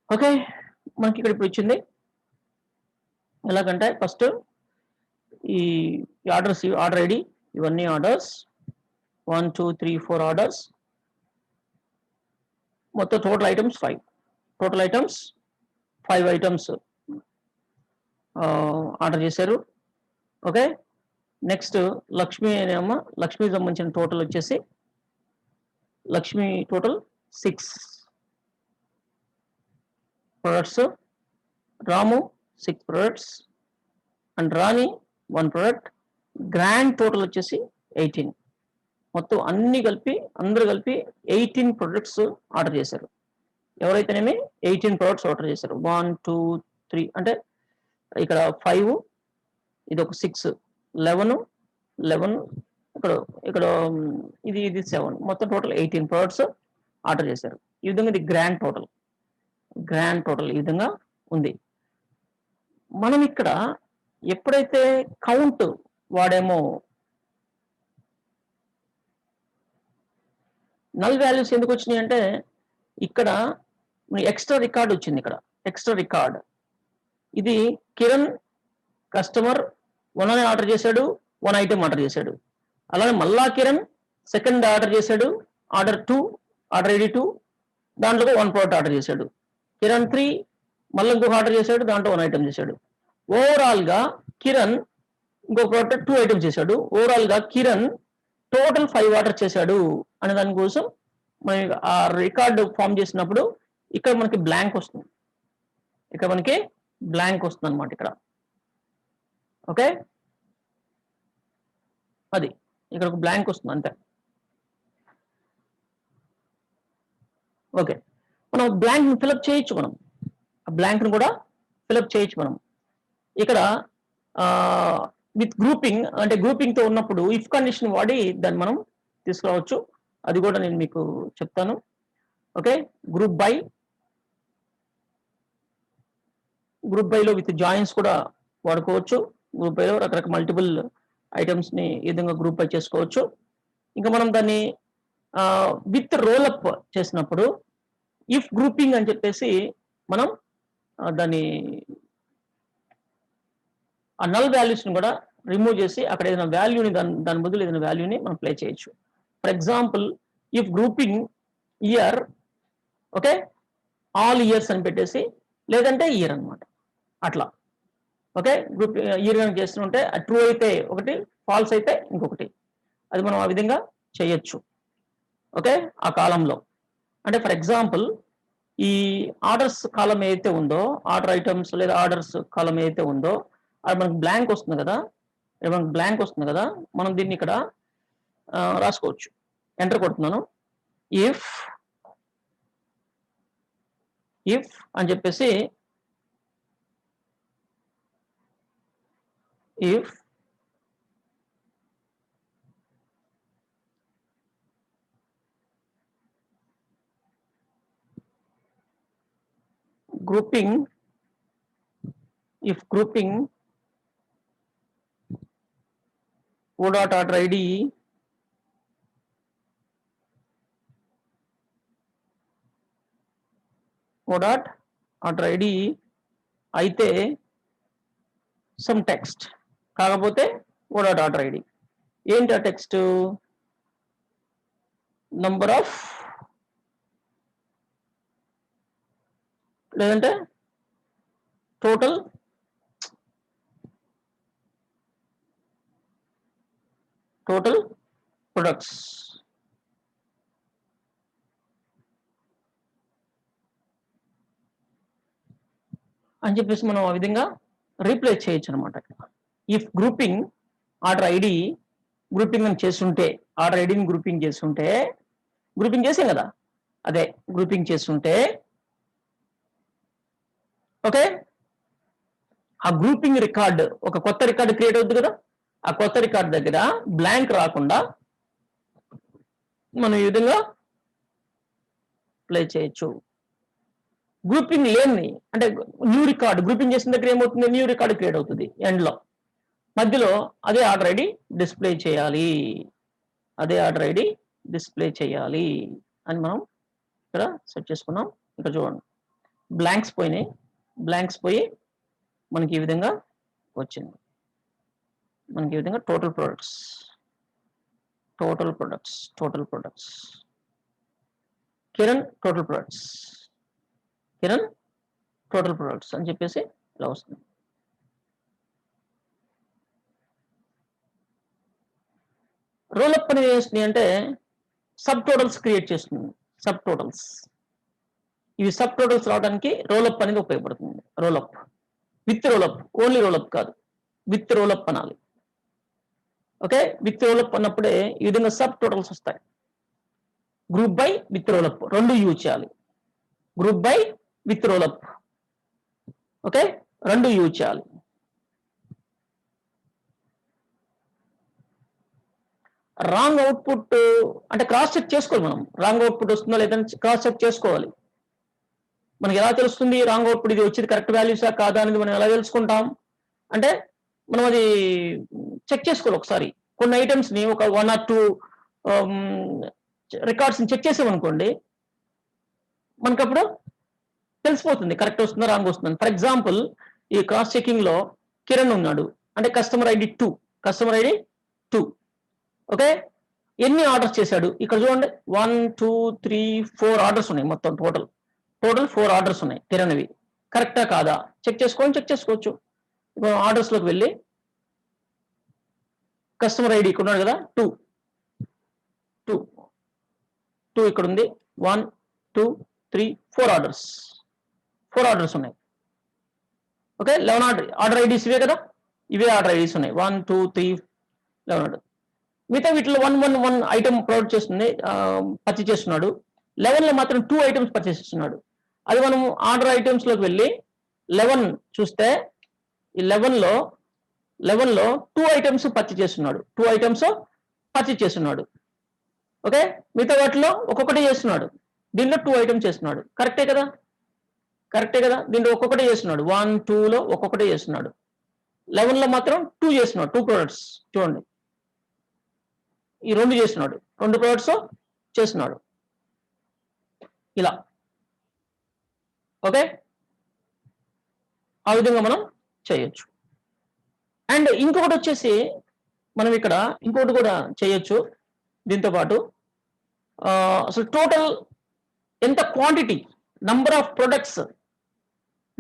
ఓకే. మనకి ఇక్కడ ఇప్పుడు వచ్చింది. ఎలాగంటే ఫస్ట్ ఈ ఆర్డర్స్, ఆర్డర్ ఐడి ఇవన్నీ ఆర్డర్స్ 1, 2, 3, 4 ఆర్డర్స్. మొత్తం total items 5. Total items 5 items order చేశారు. ఓకే. నెక్స్ట్ లక్ష్మి అనేమ్మ, లక్ష్మికి సంబంధించిన టోటల్ వచ్చేసి Lakshmi total 6 products, Ramu 6 products and Rani 1 product. Grand total వచ్చేసి 18. మొత్తం అందరూ కలిపి 18 ప్రొడక్ట్స్ ఆర్డర్ చేశారు. ఎవరైతేనేమి 18 ప్రొడక్ట్స్ ఆర్డర్ చేశారు. 1, 2, 3 అంటే ఇక్కడ 5, ఇది ఒక 6, 11 ఇక్కడ ఇది 7, మొత్తం టోటల్ 18 ప్రొడక్ట్స్ ఆర్డర్ చేశారు. ఈ విధంగా ఇది గ్రాండ్ టోటల్ ఈ విధంగా ఉంది. మనం ఇక్కడ ఎప్పుడైతే కౌంట్ వాడేమో నల్ వాల్యూస్ ఎందుకు వచ్చినాయి అంటే ఇక్కడ ఎక్స్ట్రా రికార్డ్ వచ్చింది. ఇక్కడ ఎక్స్ట్రా రికార్డ్ ఇది కిరణ్ కస్టమర్ 1 అని ఆర్డర్ చేశాడు, 1 ఐటమ్ ఆర్డర్ చేశాడు. అలానే మళ్ళా కిరణ్ సెకండ్ ఆర్డర్ చేశాడు, ఆర్డర్ 2, ఆర్డర్ ఐడి 2, దాంట్లో 1 ప్రోడక్ట్ ఆర్డర్ చేశాడు. కిరణ్ 3 మళ్ళీ ఇంకొక ఆర్డర్ చేశాడు, దాంట్లో 1 ఐటమ్ చేశాడు. ఓవరాల్ గా కిరణ్ ఇంకొక ప్రోడక్ట్ 2 ఐటమ్స్ చేశాడు. ఓవరాల్ గా కిరణ్ టోటల్ 5 ఆర్డర్ చేశాడు అనే దానికోసం మనం ఆ రికార్డు ఫామ్ చేసినప్పుడు ఇక్కడ మనకి బ్లాంక్ వస్తుంది. అనమాట ఇక్కడ. ఓకే. అది ఇక్కడ ఒక బ్లాంక్ వస్తుంది అంతే. ఓకే. మనం బ్లాంక్ ఫిల్అప్ చేయొచ్చు. మనం ఆ బ్లాంక్ ను కూడా ఫిల్అప్ చేయొచ్చు. మనం ఇక్కడ విత్ గ్రూపింగ్ అంటే గ్రూపింగ్ తో ఉన్నప్పుడు ఇఫ్ కండిషన్ వాడి దాన్ని మనం తీసుకురావచ్చు. అది కూడా నేను మీకు చెప్తాను. ఓకే. గ్రూప్ బైలో విత్ జాయిన్స్ కూడా వాడుకోవచ్చు. గ్రూప్ బైలో రకరకాల మల్టిపుల్ ఐటమ్స్ ని ఈ విధంగా గ్రూప్ బై చేసుకోవచ్చు. ఇంకా మనం దాన్ని విత్ రోల్ అప్ చేసినప్పుడు ఇఫ్ గ్రూపింగ్ అని చెప్పేసి మనం దాన్ని ఆ నల్ వాల్యూస్ ని కూడా రిమూవ్ చేసి అక్కడ ఏదైనా వాల్యూని దాని బదులు ఏదైనా వాల్యూని మనం ప్లే చేయొచ్చు. For example if grouping year, okay, all years అని పెట్టేసి లేదంటే ఇయర్ అన్నమాట. అట్లా ఓకే. గ్రూప్ ఇయర్ కనుక చేస్తుంటే ట్రూ అయితే ఒకటి, ఫాల్స్ అయితే ఇంకొకటి. అది మనం ఆ విధంగా చేయొచ్చు. ఓకే. ఆ కాలంలో అంటే ఫర్ ఎగ్జాంపుల్ ఈ ఆర్డర్స్ కాలం ఏదైతే ఉందో, ఆర్డర్ ఐటమ్స్ లేదా ఆర్డర్స్ కాలం ఏదైతే ఉందో అది మనకు బ్లాంక్ వస్తుంది కదా, మనకు బ్లాంక్ వస్తుంది కదా, మనం దీన్ని ఇక్కడ రాసుకోవచ్చు. ఎంటర్ కొడుతున్నాను. ఇఫ్ అని చెప్పేసి if grouping o dot order id అయితే సమ్ టెక్స్ట్, కాకపోతే o dot order id ఏంటి ఆ టెక్స్ట్? నంబర్ ఆఫ్ లేదంటే టోటల్ ప్రొడక్ట్స్ అని చెప్పేసి మనం ఆ విధంగా రీప్లేస్ చేయొచ్చు అనమాట. If grouping order ID grouping అని చేస్తుంటే, ఆర్డర్ ఐడిని గ్రూపింగ్ చేస్తుంటే, గ్రూపింగ్ చేసాం కదా, అదే గ్రూపింగ్ చేస్తుంటే ఓకే, ఆ గ్రూపింగ్ రికార్డ్ ఒక కొత్త రికార్డు క్రియేట్ అవుతుంది కదా, ఆ కొత్త రికార్డ్ దగ్గర బ్లాంక్ రాకుండా మనం ఈ విధంగా ప్లే చేయొచ్చు. గ్రూపింగ్ లేని అంటే న్యూ రికార్డ్ గ్రూపింగ్ చేసిన దగ్గర ఏమవుతుంది, న్యూ రికార్డ్ క్రియేట్ అవుతుంది ఎండ్ లో, మధ్యలో అదే ఆర్డర్ ఐడి డిస్ప్లే చేయాలి, అదే ఆర్డర్ ఐడి డిస్ప్లే చేయాలి అని మనం ఇక్కడ సెట్ చేసుకున్నాం. ఇక్కడ చూడండి బ్లాంక్స్ పోయినాయి, బ్లాంక్స్ పోయి మనకి ఈ విధంగా వచ్చింది. మనకి ఈ విధంగా total products Kiran total products అని చెప్పేసి ఇలా వస్తుంది. రోలప్ అనేది చేస్తుంది అంటే సబ్ టోటల్స్ క్రియేట్ చేస్తుంది. సబ్ టోటల్స్, ఇవి సబ్ టోటల్స్ రావడానికి రోలప్ అనేది ఉపయోగపడుతుంది. Roll-up with roll-up, only roll-up కాదు, విత్ రోలప్ అనాలి. ఓకే, విత్ రోలప్ అన్నప్పుడే ఈ విధంగా సబ్ టోటల్స్ వస్తాయి. గ్రూప్ బై విత్ రోలప్ రెండు యూజ్ చేయాలి. Group by with roll-up okay, రెండు యూజ్ చేయాలి. రాంగ్ అవుట్పుట్ అంటే క్రాస్ చెక్ చేసుకోవాలి. మనం రాంగ్ అవుట్పుట్ వస్తుందో లేదని క్రాస్ చెక్ చేసుకోవాలి. మనకి ఎలా తెలుస్తుంది రాంగ్ అవుట్పుట్ ఇది వచ్చేది కరెక్ట్ వాల్యూసా కాదా అనేది మనం ఎలా తెలుసుకుంటాం అంటే మనం అది చెక్ చేసుకోవాలి. ఒకసారి కొన్ని ఐటమ్స్ ని ఒక 1 or 2 రికార్డ్స్ చెక్ చేసామనుకోండి, మనకు అప్పుడు తెలిసిపోతుంది కరెక్ట్ వస్తుందా రాంగ్ వస్తుందని. ఫర్ ఎగ్జాంపుల్ ఈ క్రాస్ చెకింగ్ లో కిరణ్ ఉన్నాడు అంటే కస్టమర్ ఐడి 2 ఓకే, ఎన్ని ఆర్డర్స్ చేశాడు ఇక్కడ చూడండి 1 2 3 4 ఆర్డర్స్ ఉన్నాయి. మొత్తం టోటల్ 4 ఆర్డర్స్ ఉన్నాయి కిరణ్వి. కరెక్టా కాదా చెక్ చేసుకోవచ్చు. ఇప్పుడు ఆర్డర్స్ లోకి వెళ్ళి కస్టమర్ ఐడి ఇక్కడ ఉన్నాడు కదా 2 ఇక్కడ ఉంది. 1 2 3 4 ఆర్డర్స్ ఉన్నాయి. ఓకే, 11 ఆర్డర్ ఐడీస్ ఇవే కదా, ఇవే ఆర్డర్ ఐడీస్ ఉన్నాయి 1 2 3 11. మిగతా వీటిలో 1 ఐటమ్ ప్రొవైడ్ చేస్తుంది, పర్చేస్ చేస్తున్నాడు. 11లో మాత్రం 2 ఐటమ్స్ పర్చేస్ చేస్తున్నాడు. అది మనం ఆర్డర్ ఐటమ్స్ లోకి వెళ్ళి 11 చూస్తే ఈ 11లో 2 ఐటమ్స్ పర్చేస్ చేస్తున్నాడు. ఓకే, మిగతా వాటిలో ఒక్కొక్కటి చేస్తున్నాడు, దీనిలో 2 ఐటమ్స్ చేస్తున్నాడు. కరెక్టే కదా, దీంట్లో ఒక్కొక్కటి చేస్తున్నాడు. 1 2లో ఒక్కొక్కటి చేస్తున్నాడు. 11లో మాత్రం 2 చేస్తున్నాడు, 2 ప్రొడక్ట్స్ చూడండి, ఈ 2 చేస్తున్నాడు, 2 ప్రొడక్ట్స్ చేస్తున్నాడు ఇలా. ఓకే, ఆ విధంగా మనం చేయొచ్చు. అండ్ ఇంకొకటి వచ్చేసి మనం ఇక్కడ ఇంకొకటి కూడా చేయొచ్చు దీంతో పాటు. అసలు టోటల్ ఎంత quantity number of products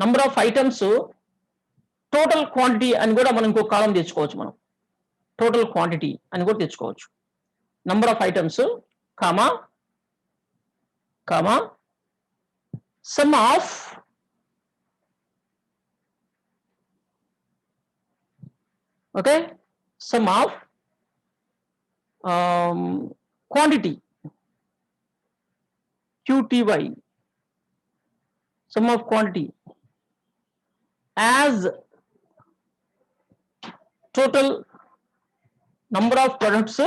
number of items total quantity అని కూడా మనం ఇంకో కాలం తెచ్చుకోవచ్చు. మనం టోటల్ క్వాంటిటీ అని కూడా తెచ్చుకోవచ్చు. Number of items comma some of okay some of quantity QTY, sum of quantity as total number of products,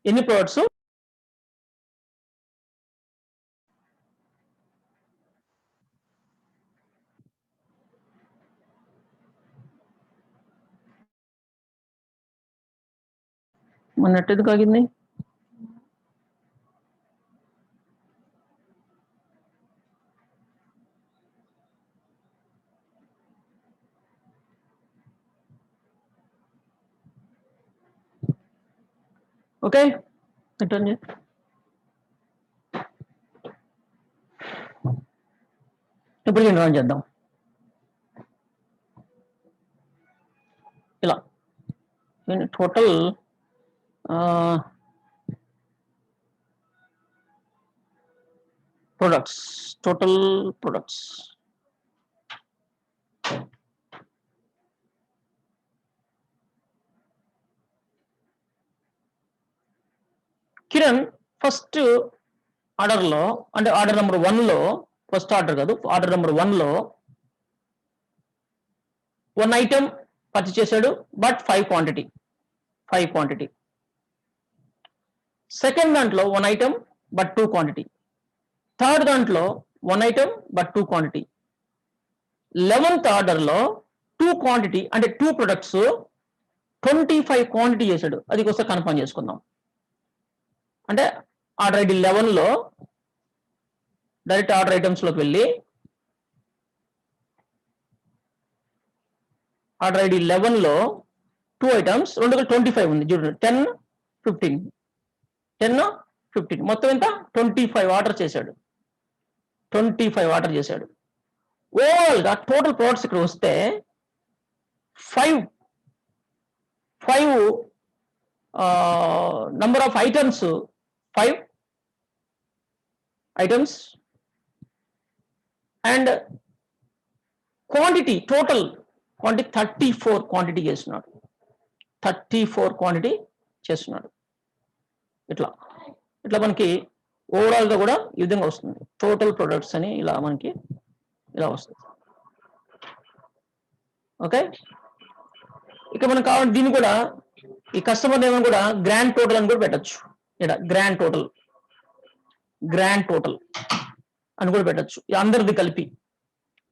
any products మన నెట్ ఎందుకు ఆగింది? ఓకే రిటర్న్ ఇప్పుడు నేను రన్ చేద్దాం. ఇలా total products Kiran first order లో అంటే ఆర్డర్ నెంబర్ 1 లో ఫస్ట్ ఆర్డర్ కాదు ఆర్డర్ నెంబర్ 1 లో 1 ఐటమ్ పర్చేస్ చేశాడు బట్ 5 క్వాంటిటీ. సెకండ్ దాంట్లో 1 ఐటమ్ బట్ 2 క్వాంటిటీ. థర్డ్ దాంట్లో 1 item but 2 quantity. 11th order లో 2 క్వాంటిటీ అంటే 2 ప్రొడక్ట్స్ 25 క్వాంటిటీ చేశాడు. అది ఒకసారి కన్ఫర్మ్ చేసుకుందాం. అంటే ఆర్డర్ ఐడి 11 లో డైరెక్ట్ ఆర్డర్ ఐటమ్స్ లోకి వెళ్ళి ఆర్డర్ ఐడి 11 లో 2 ఐటమ్స్ 25 ఉంది చూడండి 10 15 మొత్తం ఎంత 25 ఆర్డర్ చేశాడు. 25 ఆర్డర్ చేశాడు. ఓవరాల్ గా టోటల్ ప్రొడక్ట్స్ ఇక్కడ వస్తే 5 number of items 5 items and quantity total quantity 34 quantity చేస్తున్నాడు. 34 క్వాంటిటీ చేస్తున్నాడు. ఇట్లా మనకి ఓవరాల్ గా కూడా ఈ విధంగా వస్తుంది. టోటల్ ప్రొడక్ట్స్ అని ఇలా మనకి ఇలా వస్తుంది. ఓకే ఇక మనకు కావాలి దీన్ని కూడా ఈ కస్టమర్ నేమ్ కూడా గ్రాండ్ టోటల్ అని కూడా పెట్టచ్చు. ఇక్కడ గ్రాండ్ టోటల్ అని కూడా పెట్టచ్చు. అందరిది కలిపి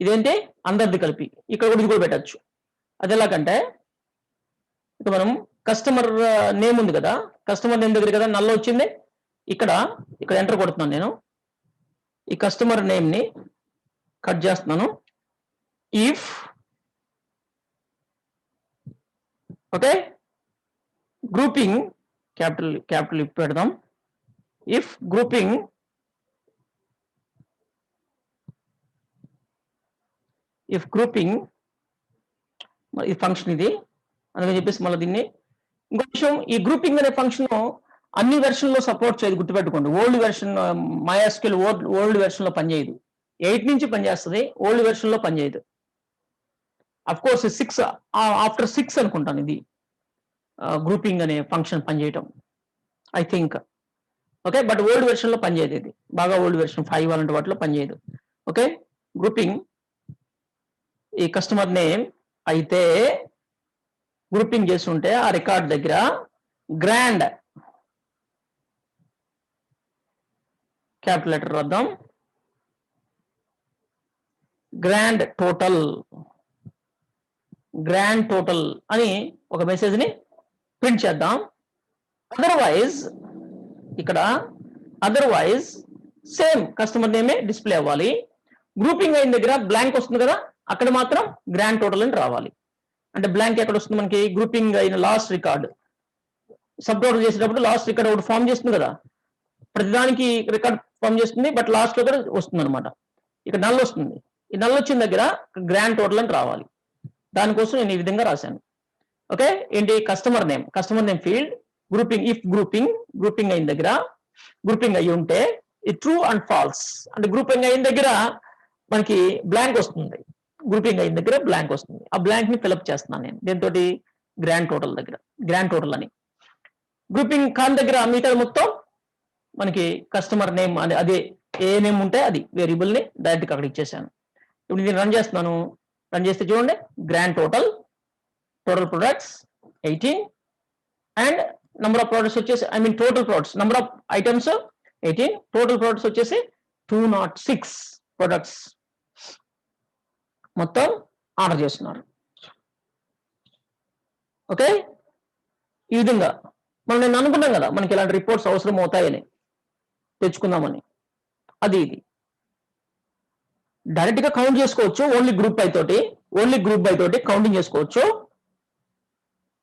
ఇదేంటి అందరిది కలిపి ఇక్కడ కూడా ఇది కూడా పెట్టచ్చు. అది ఎలాగంటే ఇక మనం కస్టమర్ నేమ్ ఉంది కదా కస్టమర్ నేమ్ దగ్గర కదా నల్ల వచ్చింది ఇక్కడ ఎంటర్ కొడుతున్నాను నేను. ఈ కస్టమర్ నేమ్ ని కట్ చేస్తున్నాను. If okay grouping capital if పెడదాం. ఇఫ్ గ్రూపింగ్ ఈ ఫంక్షన్ ఇది అందుకని చెప్పేసి మళ్ళీ దీన్ని ఇంకో విషయం ఈ గ్రూపింగ్ అనే ఫంక్షన్ అన్ని వెర్షన్ లో సపోర్ట్ చేయదు. గుర్తుపెట్టుకోండి old version MySQL old version లో పనిచేయదు. 8 నుంచి పనిచేస్తుంది. ఓల్డ్ వెర్షన్ లో పనిచేయదు. అఫ్ కోర్స్ 6 ఆఫ్టర్ 6 అనుకుంటాను ఇది గ్రూపింగ్ అనే ఫంక్షన్ పనిచేయటం I think. Okay but old version లో పనిచేయదు. ఇది బాగా ఓల్డ్ వెర్షన్ 5 అలాంటి వాటిలో పనిచేయదు. ఓకే గ్రూపింగ్ ఈ కస్టమర్ నేమ్ అయితే గ్రూపింగ్ చేస్తుంటే ఆ రికార్డ్ దగ్గర గ్రాండ్ క్యాపిటల్ లెటర్ రాద్దాం. గ్రాండ్ టోటల్ అని ఒక మెసేజ్ ని ప్రింట్ చేద్దాం. అదర్వైజ్ సేమ్ కస్టమర్ నేమే డిస్ప్లే అవ్వాలి. గ్రూపింగ్ అయిన దగ్గర బ్లాంక్ వస్తుంది కదా అక్కడ మాత్రం గ్రాండ్ టోటల్ అని రావాలి. అంటే బ్లాంక్ ఎక్కడ వస్తుంది మనకి గ్రూపింగ్ అయిన లాస్ట్ రికార్డ్ సబ్ టోటల్ చేసేటప్పుడు లాస్ట్ రికార్డ్ ఒకటి ఫామ్ చేస్తుంది కదా ప్రతిదానికి రికార్డ్ ఫామ్ చేస్తుంది బట్ లాస్ట్ లో కూడా వస్తుంది అనమాట. ఇక్కడ నల్ వస్తుంది. ఈ నల్ వచ్చిన దగ్గర గ్రాండ్ టోటల్ అని రావాలి. దానికోసం నేను ఈ విధంగా రాశాను. ఓకే, ఏంటి customer name field grouping, if grouping అయిన దగ్గర, గ్రూపింగ్ అయ్యి ఉంటే ఈ ట్రూ అండ్ ఫాల్స్ అంటే గ్రూపింగ్ అయిన దగ్గర మనకి బ్లాంక్ వస్తుంది, గ్రూపింగ్ అయిన దగ్గర బ్లాంక్ వస్తుంది. ఆ బ్లాంక్ ని ఫిల్అప్ చేస్తున్నాను నేను దీంతో గ్రాండ్ టోటల్ దగ్గర, గ్రాండ్ టోటల్ అని. గ్రూపింగ్ కాన్ దగ్గర మీటర్ మొత్తం మనకి కస్టమర్ నేమ్ అని, అదే ఏ నేమ్ ఉంటే అది వేరియబుల్ ని డైరెక్ట్గా అక్కడ ఇచ్చేసాను. ఇప్పుడు నేను రన్ చేస్తున్నాను, రన్ చేస్తే చూడండి grand total products 18 and number of products వచ్చేసి total products, number of items 18, total products వచ్చేసి 206 ప్రొడక్ట్స్ మొత్తం ఆర్డర్ చేస్తున్నారు. ఓకే, ఈ విధంగా మనం నేను అనుకున్నాం కదా మనకి ఇలాంటి రిపోర్ట్స్ అవసరం అవుతాయని, తెచ్చుకుందామని. అది ఇది డైరెక్ట్ గా కౌంట్ చేసుకోవచ్చు, ఓన్లీ గ్రూప్ బై తోటి కౌంటింగ్ చేసుకోవచ్చు.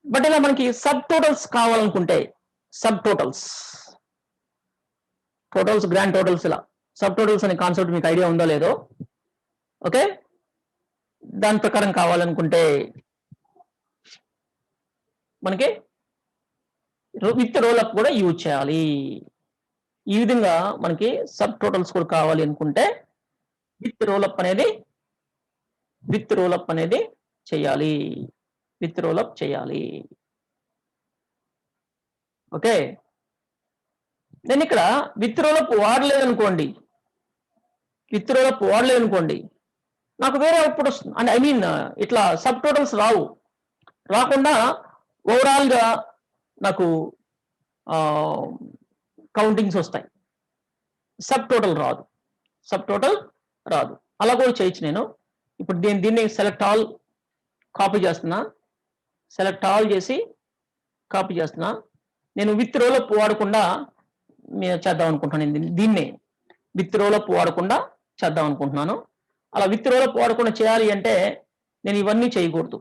బట్ ఇలా మనకి సబ్ టోటల్స్ కావాలనుకుంటే, సబ్ టోటల్స్ గ్రాండ్ టోటల్స్, ఇలా సబ్ టోటల్స్ అనే కాన్సెప్ట్ మీకు ఐడియా ఉందో లేదో. ఓకే, దాని ప్రకారం కావాలనుకుంటే మనకి విత్ రోల్ అప్ కూడా యూజ్ చేయాలి. ఈ విధంగా మనకి సబ్ టోటల్స్ కూడా కావాలి అనుకుంటే విత్ రోల్ అప్ అనేది చేయాలి, విత్ రోల్ అప్ చేయాలి. ఓకే, నేను ఇక్కడ విత్ రోల్ అప్ వాడలేదనుకోండి, నాకు వేరే అవుట్పుట్ వస్తుంది. అంటే ఇట్లా సబ్ టోటల్స్ రాకుండా ఓవరాల్ గా నాకు కౌంటింగ్స్ వస్తాయి, సబ్ టోటల్ రాదు. అలా కూడా చేయొచ్చు నేను. ఇప్పుడు దీన్ని సెలెక్ట్ ఆల్ కాపీ చేస్తున్నా, కాపీ చేస్తున్నా. నేను విత్ రోలప్ వాడకుండా చేద్దాం అనుకుంటున్నాను, దీన్నే విత్ రోలప్ వాడకుండా చేద్దాం అనుకుంటున్నాను. అలా విత్ రోలప్ వాడకుండా చేయాలి అంటే నేను ఇవన్నీ చేయకూడదు,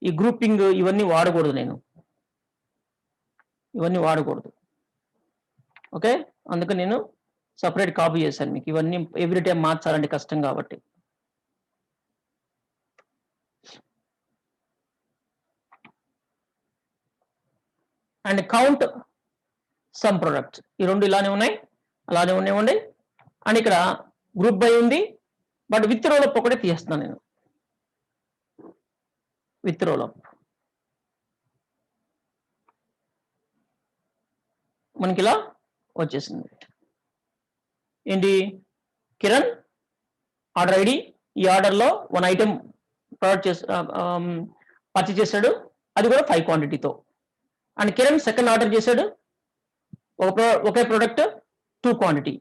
ఈ గ్రూపింగ్ ఇవన్నీ వాడకూడదు, ఇవన్నీ వాడకూడదు. ఓకే, అందుకని నేను సపరేట్ కాపీ చేశాను మీకు. ఇవన్నీ ఎవ్రీ టైం మార్చాలంటే కష్టం కాబట్టి. అండ్ కౌంట్ సమ్ ప్రొడక్ట్స్, ఈ రెండు అలానే ఉన్నాయి. అండ్ ఇక్కడ గ్రూప్ బై ఉంది, బట్ విత్ రోలప్ ఒకటే తీస్తున్నాను నేను. విత్ రోలప్ మనకి ఇలా వచ్చేసింది. ఏంటి, కిరణ్ ఆర్డర్ ఐడి, ఈ ఆర్డర్లో 1 ఐటమ్ పర్చేస్ చేశాడు, అది కూడా 5 క్వాంటిటీతో. అండ్ కిరణ్ సెకండ్ ఆర్డర్ చేశాడు, ఒకే ప్రోడక్ట్ 2 క్వాంటిటీ.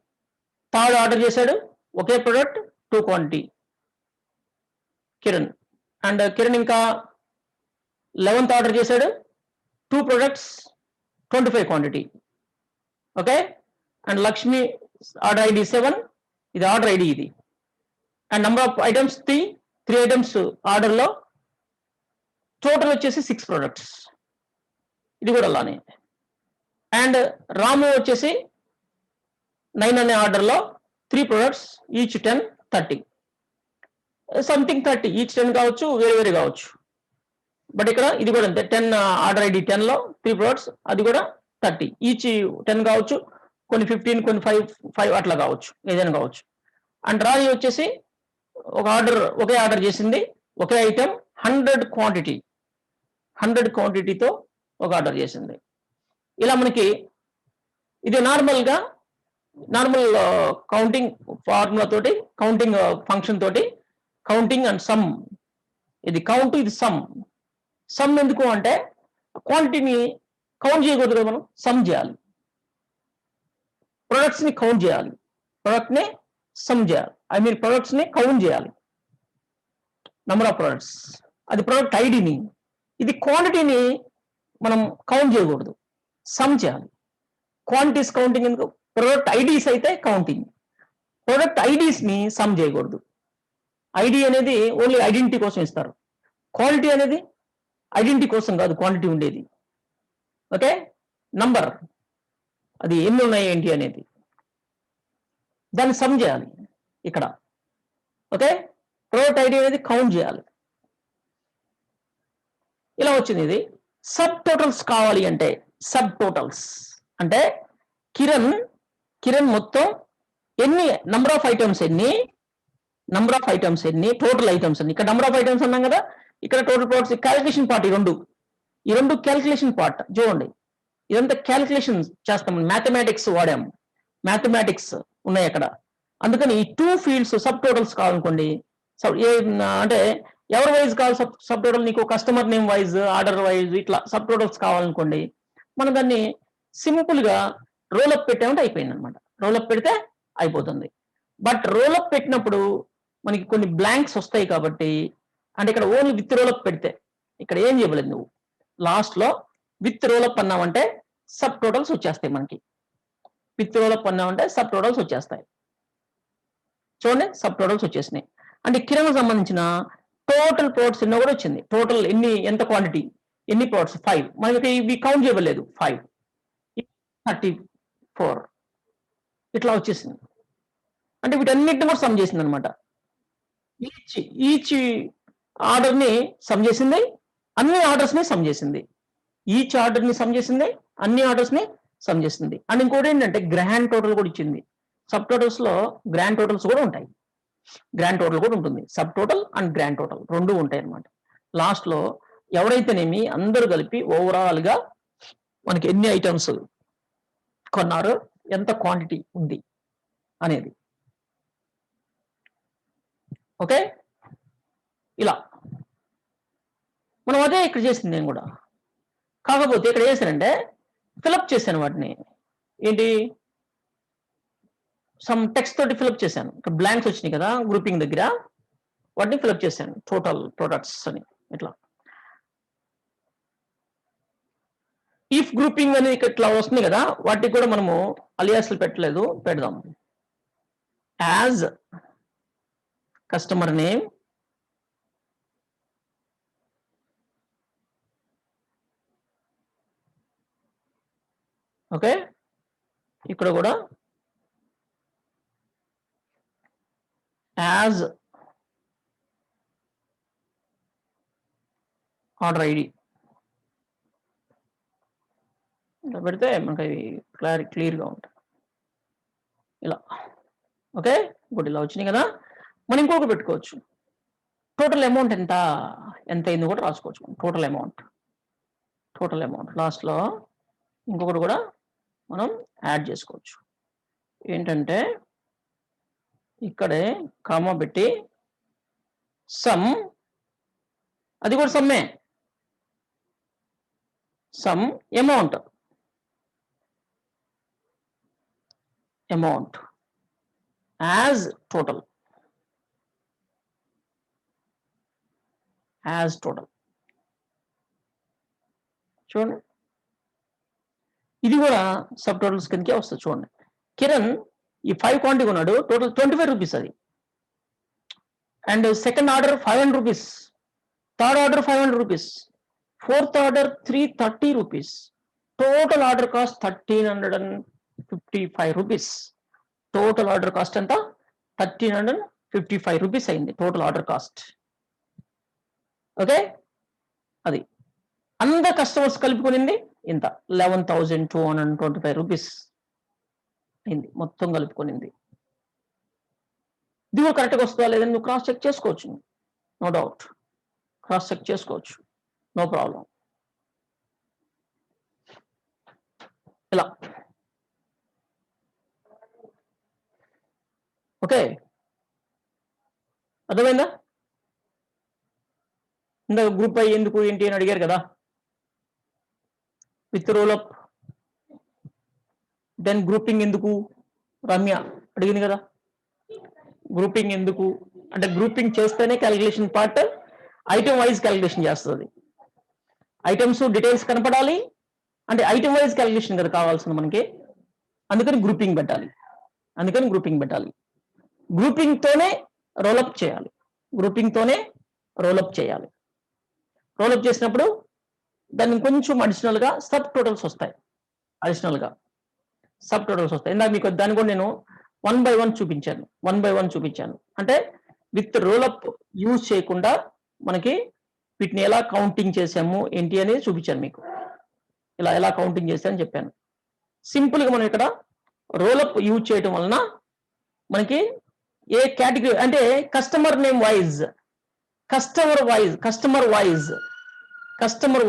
థర్డ్ ఆర్డర్ చేశాడు, ఒకే product 2 quantity Kiran. And Kiran ఇంకా 11th ఆర్డర్ చేశాడు, 2 products 25 quantity. Okay, and Lakshmi order ID 7, ఇది ఆర్డర్ ఐడి ఇది. And number of items 3 items ఆర్డర్లో, టోటల్ వచ్చేసి 6 ప్రొడక్ట్స్, ఇది కూడా అలానే. అండ్ రాము వచ్చేసి 9 అనే ఆర్డర్లో 3 ప్రొడక్ట్స్, ఈచ్ 10, 30 సంథింగ్, 30 ఈచ్ 10 కావచ్చు, వేరే కావచ్చు. బట్ ఇక్కడ ఇది కూడా అంతే, 10 ఆర్డర్ ఐడి 10లో 3 ప్రొడక్ట్స్, అది కూడా 30 ఈచ్ 10 కావచ్చు, కొన్ని 15, కొన్ని 5 అట్లా కావచ్చు, ఏదైనా కావచ్చు. అండ్ రాజు వచ్చేసి ఒకే ఆర్డర్ చేసింది, ఒకే ఐటమ్ 100 క్వాంటిటీతో ఒక ఆర్డర్ చేసింది. ఇలా మనకి ఇది నార్మల్ కౌంటింగ్ ఫార్ములా తోటి, కౌంటింగ్ ఫంక్షన్ తోటి కౌంటింగ్ అండ్ సమ్. ఇది కౌంట్, ఇది సమ్ ఎందుకు అంటే క్వాంటిటీని కౌంట్ చేయకూడదు కదా, మనం సమ్ చేయాలి. ప్రొడక్ట్స్ ని కౌంట్ చేయాలి, ప్రొడక్ట్ ని సమ్ చేయాలి, ప్రొడక్ట్స్ ని కౌంట్ చేయాలి, నంబర్ ఆఫ్ ప్రొడక్ట్స్, అది ప్రొడక్ట్ ఐడిని. ఇది క్వాంటిటీని మనం కౌంట్ చేయకూడదు, సమ్ చేయాలి. క్వాంటిటీస్ కౌంటింగ్ ఎందుకు, ప్రొడక్ట్ ఐడీస్ అయితే కౌంటింగ్, ప్రొడక్ట్ ఐడీస్ ని సమ్ చేయకూడదు. ఐడి అనేది ఓన్లీ ఐడెంటిటీ కోసం ఇస్తారు, క్వాలిటీ అనేది ఐడెంటిటీ కోసం కాదు క్వాంటిటీ ఉండేది. ఓకే, నంబర్, అది ఎన్ని ఉన్నాయి ఏంటి అనేది. దాన్ని సమ్ చేయాలి ఇక్కడ. ఓకే, ప్రోడక్ట్ ఐడి అనేది కౌంట్ చేయాలి. ఇలా వచ్చింది. ఇది సబ్ టోటల్స్ కావాలి అంటే, సబ్ టోటల్స్ అంటే కిరణ్ మొత్తం ఎన్ని నంబర్ ఆఫ్ ఐటమ్స్ ఎన్ని, టోటల్ ఐటమ్స్ ఎన్ని. ఇక్కడ నంబర్ ఆఫ్ ఐటమ్స్ అన్నాం కదా, ఇక్కడ టోటల్ ప్రోడక్ట్స్ క్యాలిక్యులేషన్ పార్ట్. ఈ రెండు క్యాలిక్యులేషన్ పార్ట్. చూడండి, ఇదంతా క్యాలిక్యులేషన్ చేస్తాం, మ్యాథమెటిక్స్ వాడాము, మ్యాథమెటిక్స్ ఉన్నాయి అక్కడ. అందుకని ఈ 2 ఫీల్డ్స్ సబ్ టోటల్స్ కావాలనుకోండి, అంటే ఎవరి వైజ్ కావాలి సబ్ టోటల్, నీకు customer name wise, order wise, ఇట్లా సబ్ టోటల్స్ కావాలనుకోండి, మనం దాన్ని సింపుల్ గా రోలప్ పెట్టామంటే అయిపోయింది అనమాట. రోలప్ పెడితే అయిపోతుంది. బట్ రోలప్ పెట్టినప్పుడు మనకి కొన్ని బ్లాంక్స్ వస్తాయి కాబట్టి, అంటే ఇక్కడ ఓన్లీ విత్ రోలప్ పెడితే ఇక్కడ ఏం చేయలేదు. నువ్వు లాస్ట్ లో విత్ రోలప్ అన్నామంటే సబ్ టోటల్స్ వచ్చేస్తాయి మనకి. విత్ రోలప్ అన్నామంటే సబ్ టోటల్స్ వచ్చేస్తాయి. చూడండి, సబ్ టోటల్స్ వచ్చేసినాయి. అంటే కిరణ్ సంబంధించిన టోటల్ ప్రోడక్ట్స్ ఎన్నో కూడా వచ్చింది. టోటల్ ఎంత క్వాంటిటీ, ఎన్ని ప్రోడక్ట్స్ 5. మనకి ఇవి కౌంట్ చేయలేదు. 5, 34 ఇట్లా వచ్చేసింది. అంటే వీటన్నిటిని కూడా సమ్ చేసింది అనమాట. ఈచ్ ఆర్డర్ ని సమ్ చేసింది, అన్ని ఆర్డర్స్ ని సమ్ చేసింది. ఈచ్ ఆర్డర్ ని సమ్ చేసింది, అన్ని ఆర్డర్స్ ని సమ్ చేసింది. అండ్ ఇంకోటి ఏంటంటే గ్రాండ్ టోటల్ కూడా ఇచ్చింది. సబ్ టోటల్స్ లో గ్రాండ్ టోటల్స్ కూడా ఉంటాయి. గ్రాండ్ టోటల్ కూడా ఉంటుంది. Sub total and grand total రెండు ఉంటాయి అన్నమాట. లాస్ట్ లో ఎవరైతేనేమి అందరూ కలిపి ఓవరాల్ గా మనకి ఎన్ని ఐటమ్స్ కొన్నారో, ఎంత క్వాంటిటీ ఉంది అనేది. ఓకే, ఇలా మనం అదే ఇక్కడ చేసింది నేను కూడా. కాకపోతే ఇక్కడ చేశానంటే ఫిలప్ చేశాను వాటిని. ఏంటి, సమ్ టెక్స్ట్ తోటి ఫిలప్ చేశాను. ఇక్కడ బ్లాంక్స్ వచ్చినాయి కదా గ్రూపింగ్ దగ్గర, వాటిని ఫిలప్ చేశాను. టోటల్ ప్రొడక్ట్స్ అని ఇట్లా. ఇఫ్ గ్రూపింగ్ అనేది ఇక్కడ ఇట్లా వస్తుంది కదా, వాటికి కూడా మనము అలియాస్లు పెట్టలేదు, పెడదాం. యాజ్ కస్టమర్ నేమ్ ఓకే, ఇక్కడ కూడా యాజ్ ఆర్డర్ ఐడి ఇలా పెడితే మనకి అవి క్లియర్గా ఉంటాయి. ఇలా ఓకే, ఇంకోటి ఇలా వచ్చినాయి కదా. మనం ఇంకొకటి పెట్టుకోవచ్చు. టోటల్ అమౌంట్ ఎంత అయింది కూడా రాసుకోవచ్చు. టోటల్ అమౌంట్ లాస్ట్లో ఇంకొకటి కూడా మనం యాడ్ చేసుకోవచ్చు. ఏంటంటే ఇక్కడే కామా పెట్టి సమ్, అది కూడా సమ్మే, సమ్ అమౌంట్ యాజ్ టోటల్ చూడండి. ఇది కూడా సబ్ టోటల్స్ కిందకే వస్తుంది. చూడండి, కిరణ్ ఈ 5 క్వాంటిటీ కొన్నాడు, టోటల్ 25 రూపీస్ అది. And second order 500 rupees, third order 500 rupees, fourth order 330 rupees. Total order cost 1355 rupees. Total order cost ఎంత, 1355 రూపీస్ అయింది టోటల్ ఆర్డర్ కాస్ట్. ఓకే, అది అందరు కస్టమర్స్ కలుపుకునింది ఇంత 11,225 రూపీస్ అయింది మొత్తం కలుపుకునింది. ఇది కరెక్ట్గా వస్తుందా లేదని నువ్వు క్రాస్ చెక్ చేసుకోవచ్చు. నో డౌట్, క్రాస్ చెక్ చేసుకోవచ్చు, నో ప్రాబ్లం. ఇలా ఓకే, అర్థమైందా? ఇందాక గ్రూప్ అయ్యి ఎందుకు ఏంటి అని అడిగారు కదా. విత్ రోలప్, దెన్ గ్రూపింగ్ ఎందుకు రమ్య అడిగింది కదా. గ్రూపింగ్ ఎందుకు అంటే గ్రూపింగ్ చేస్తేనే calculation part item wise calculation చేస్తుంది. ఐటమ్స్ డీటెయిల్స్ కనపడాలి అంటే ఐటమ్ వైజ్ క్యాలిక్యులేషన్ కదా కావాల్సింది మనకి. అందుకని గ్రూపింగ్ పెట్టాలి. గ్రూపింగ్ తోనే రోలప్ చేయాలి. రోలప్ చేసినప్పుడు దాన్ని కొంచెం అడిషనల్ గా సబ్ టోటల్స్ వస్తాయి. ఇందాక మీకు దాన్ని కూడా నేను వన్ బై వన్ చూపించాను. అంటే విత్ రోలప్ యూజ్ చేయకుండా మనకి వీటిని ఎలా కౌంటింగ్ చేసాము ఏంటి అనేది చూపించాను మీకు. ఇలా ఎలా కౌంటింగ్ చేశానని చెప్పాను. సింపుల్గా మనం ఇక్కడ రోలప్ యూజ్ చేయడం వలన మనకి ఏ కేటగిరీ అంటే కస్టమర్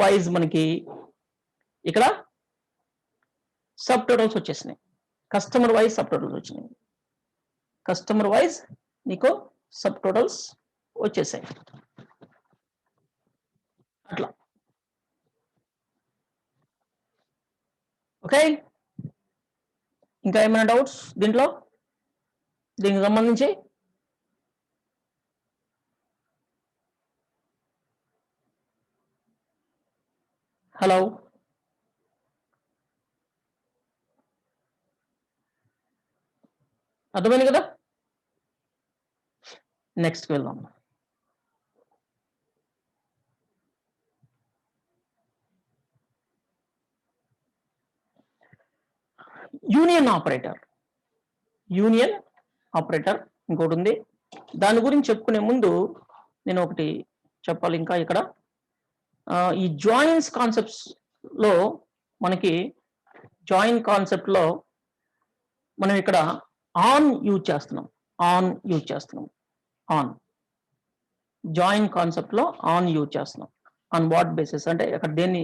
వైజ్ మనకి ఇక్కడ సబ్ టోటల్స్ వచ్చేసినాయి. కస్టమర్ వైజ్ సబ్ టోటల్స్ వచ్చినాయి. కస్టమర్ వైజ్ నీకు సబ్ టోటల్స్ వచ్చేసాయి. అట్లా ఓకే. ఇంకా ఏమైనా డౌట్స్ దీనికి సంబంధించి? హలో, అర్థమైంది కదా? నెక్స్ట్కి వెళ్దాం. యూనియన్ ఆపరేటర్ ఇంకోటి ఉంది. దాని గురించి చెప్పుకునే ముందు నేను ఒకటి చెప్పాలి ఇంకా. ఇక్కడ ఈ జాయిన్స్ కాన్సెప్ట్స్ లో మనకి మనం ఇక్కడ ఆన్ యూజ్ చేస్తున్నాం. జాయిన్ కాన్సెప్ట్ లో ఆన్ యూజ్ చేస్తున్నాం. ఆన్ వాట్ బేసిస్ అంటే అక్కడ దేన్ని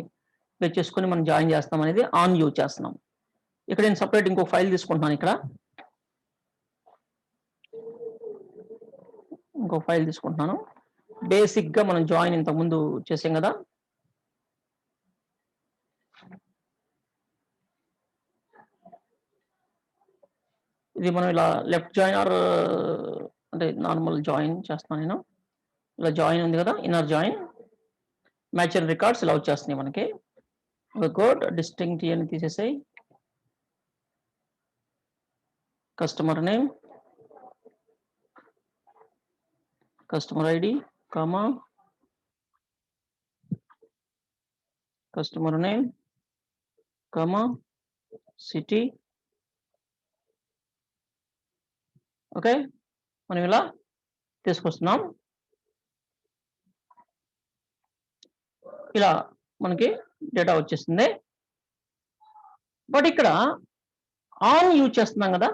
బేస్ చేసుకొని మనం జాయిన్ చేస్తాం అనేది ఆన్ యూజ్ చేస్తున్నాం. ఇక్కడ నేను సపరేట్ ఇంకో ఫైల్ తీసుకుంటున్నాను. ఇక్కడ ఇంకో ఫైల్ తీసుకుంటున్నాను. బేసిక్ గా మనం జాయిన్ ఇంతకుముందు చేసాం కదా. ఇది మనం ఇలా లెఫ్ట్ జాయిన్ ఆర్ అంటే నార్మల్ జాయిన్ చేస్తాను నేను. ఇలా జాయిన్ ఉంది కదా, inner join, match and records ఇలా వచ్చేస్తున్నాయి మనకి. కోడ్ డిస్టింక్ట్ అని తీసేసాయి. Customer name, customer ID, comma customer name, comma city. Okay, మనం ఇలా తీసుకొస్తున్నాం. ఇలా మనకి డేటా వచ్చేస్తుంది. బట్ ఇక్కడ ఆన్ యూజ్ చేస్తున్నాం కదా.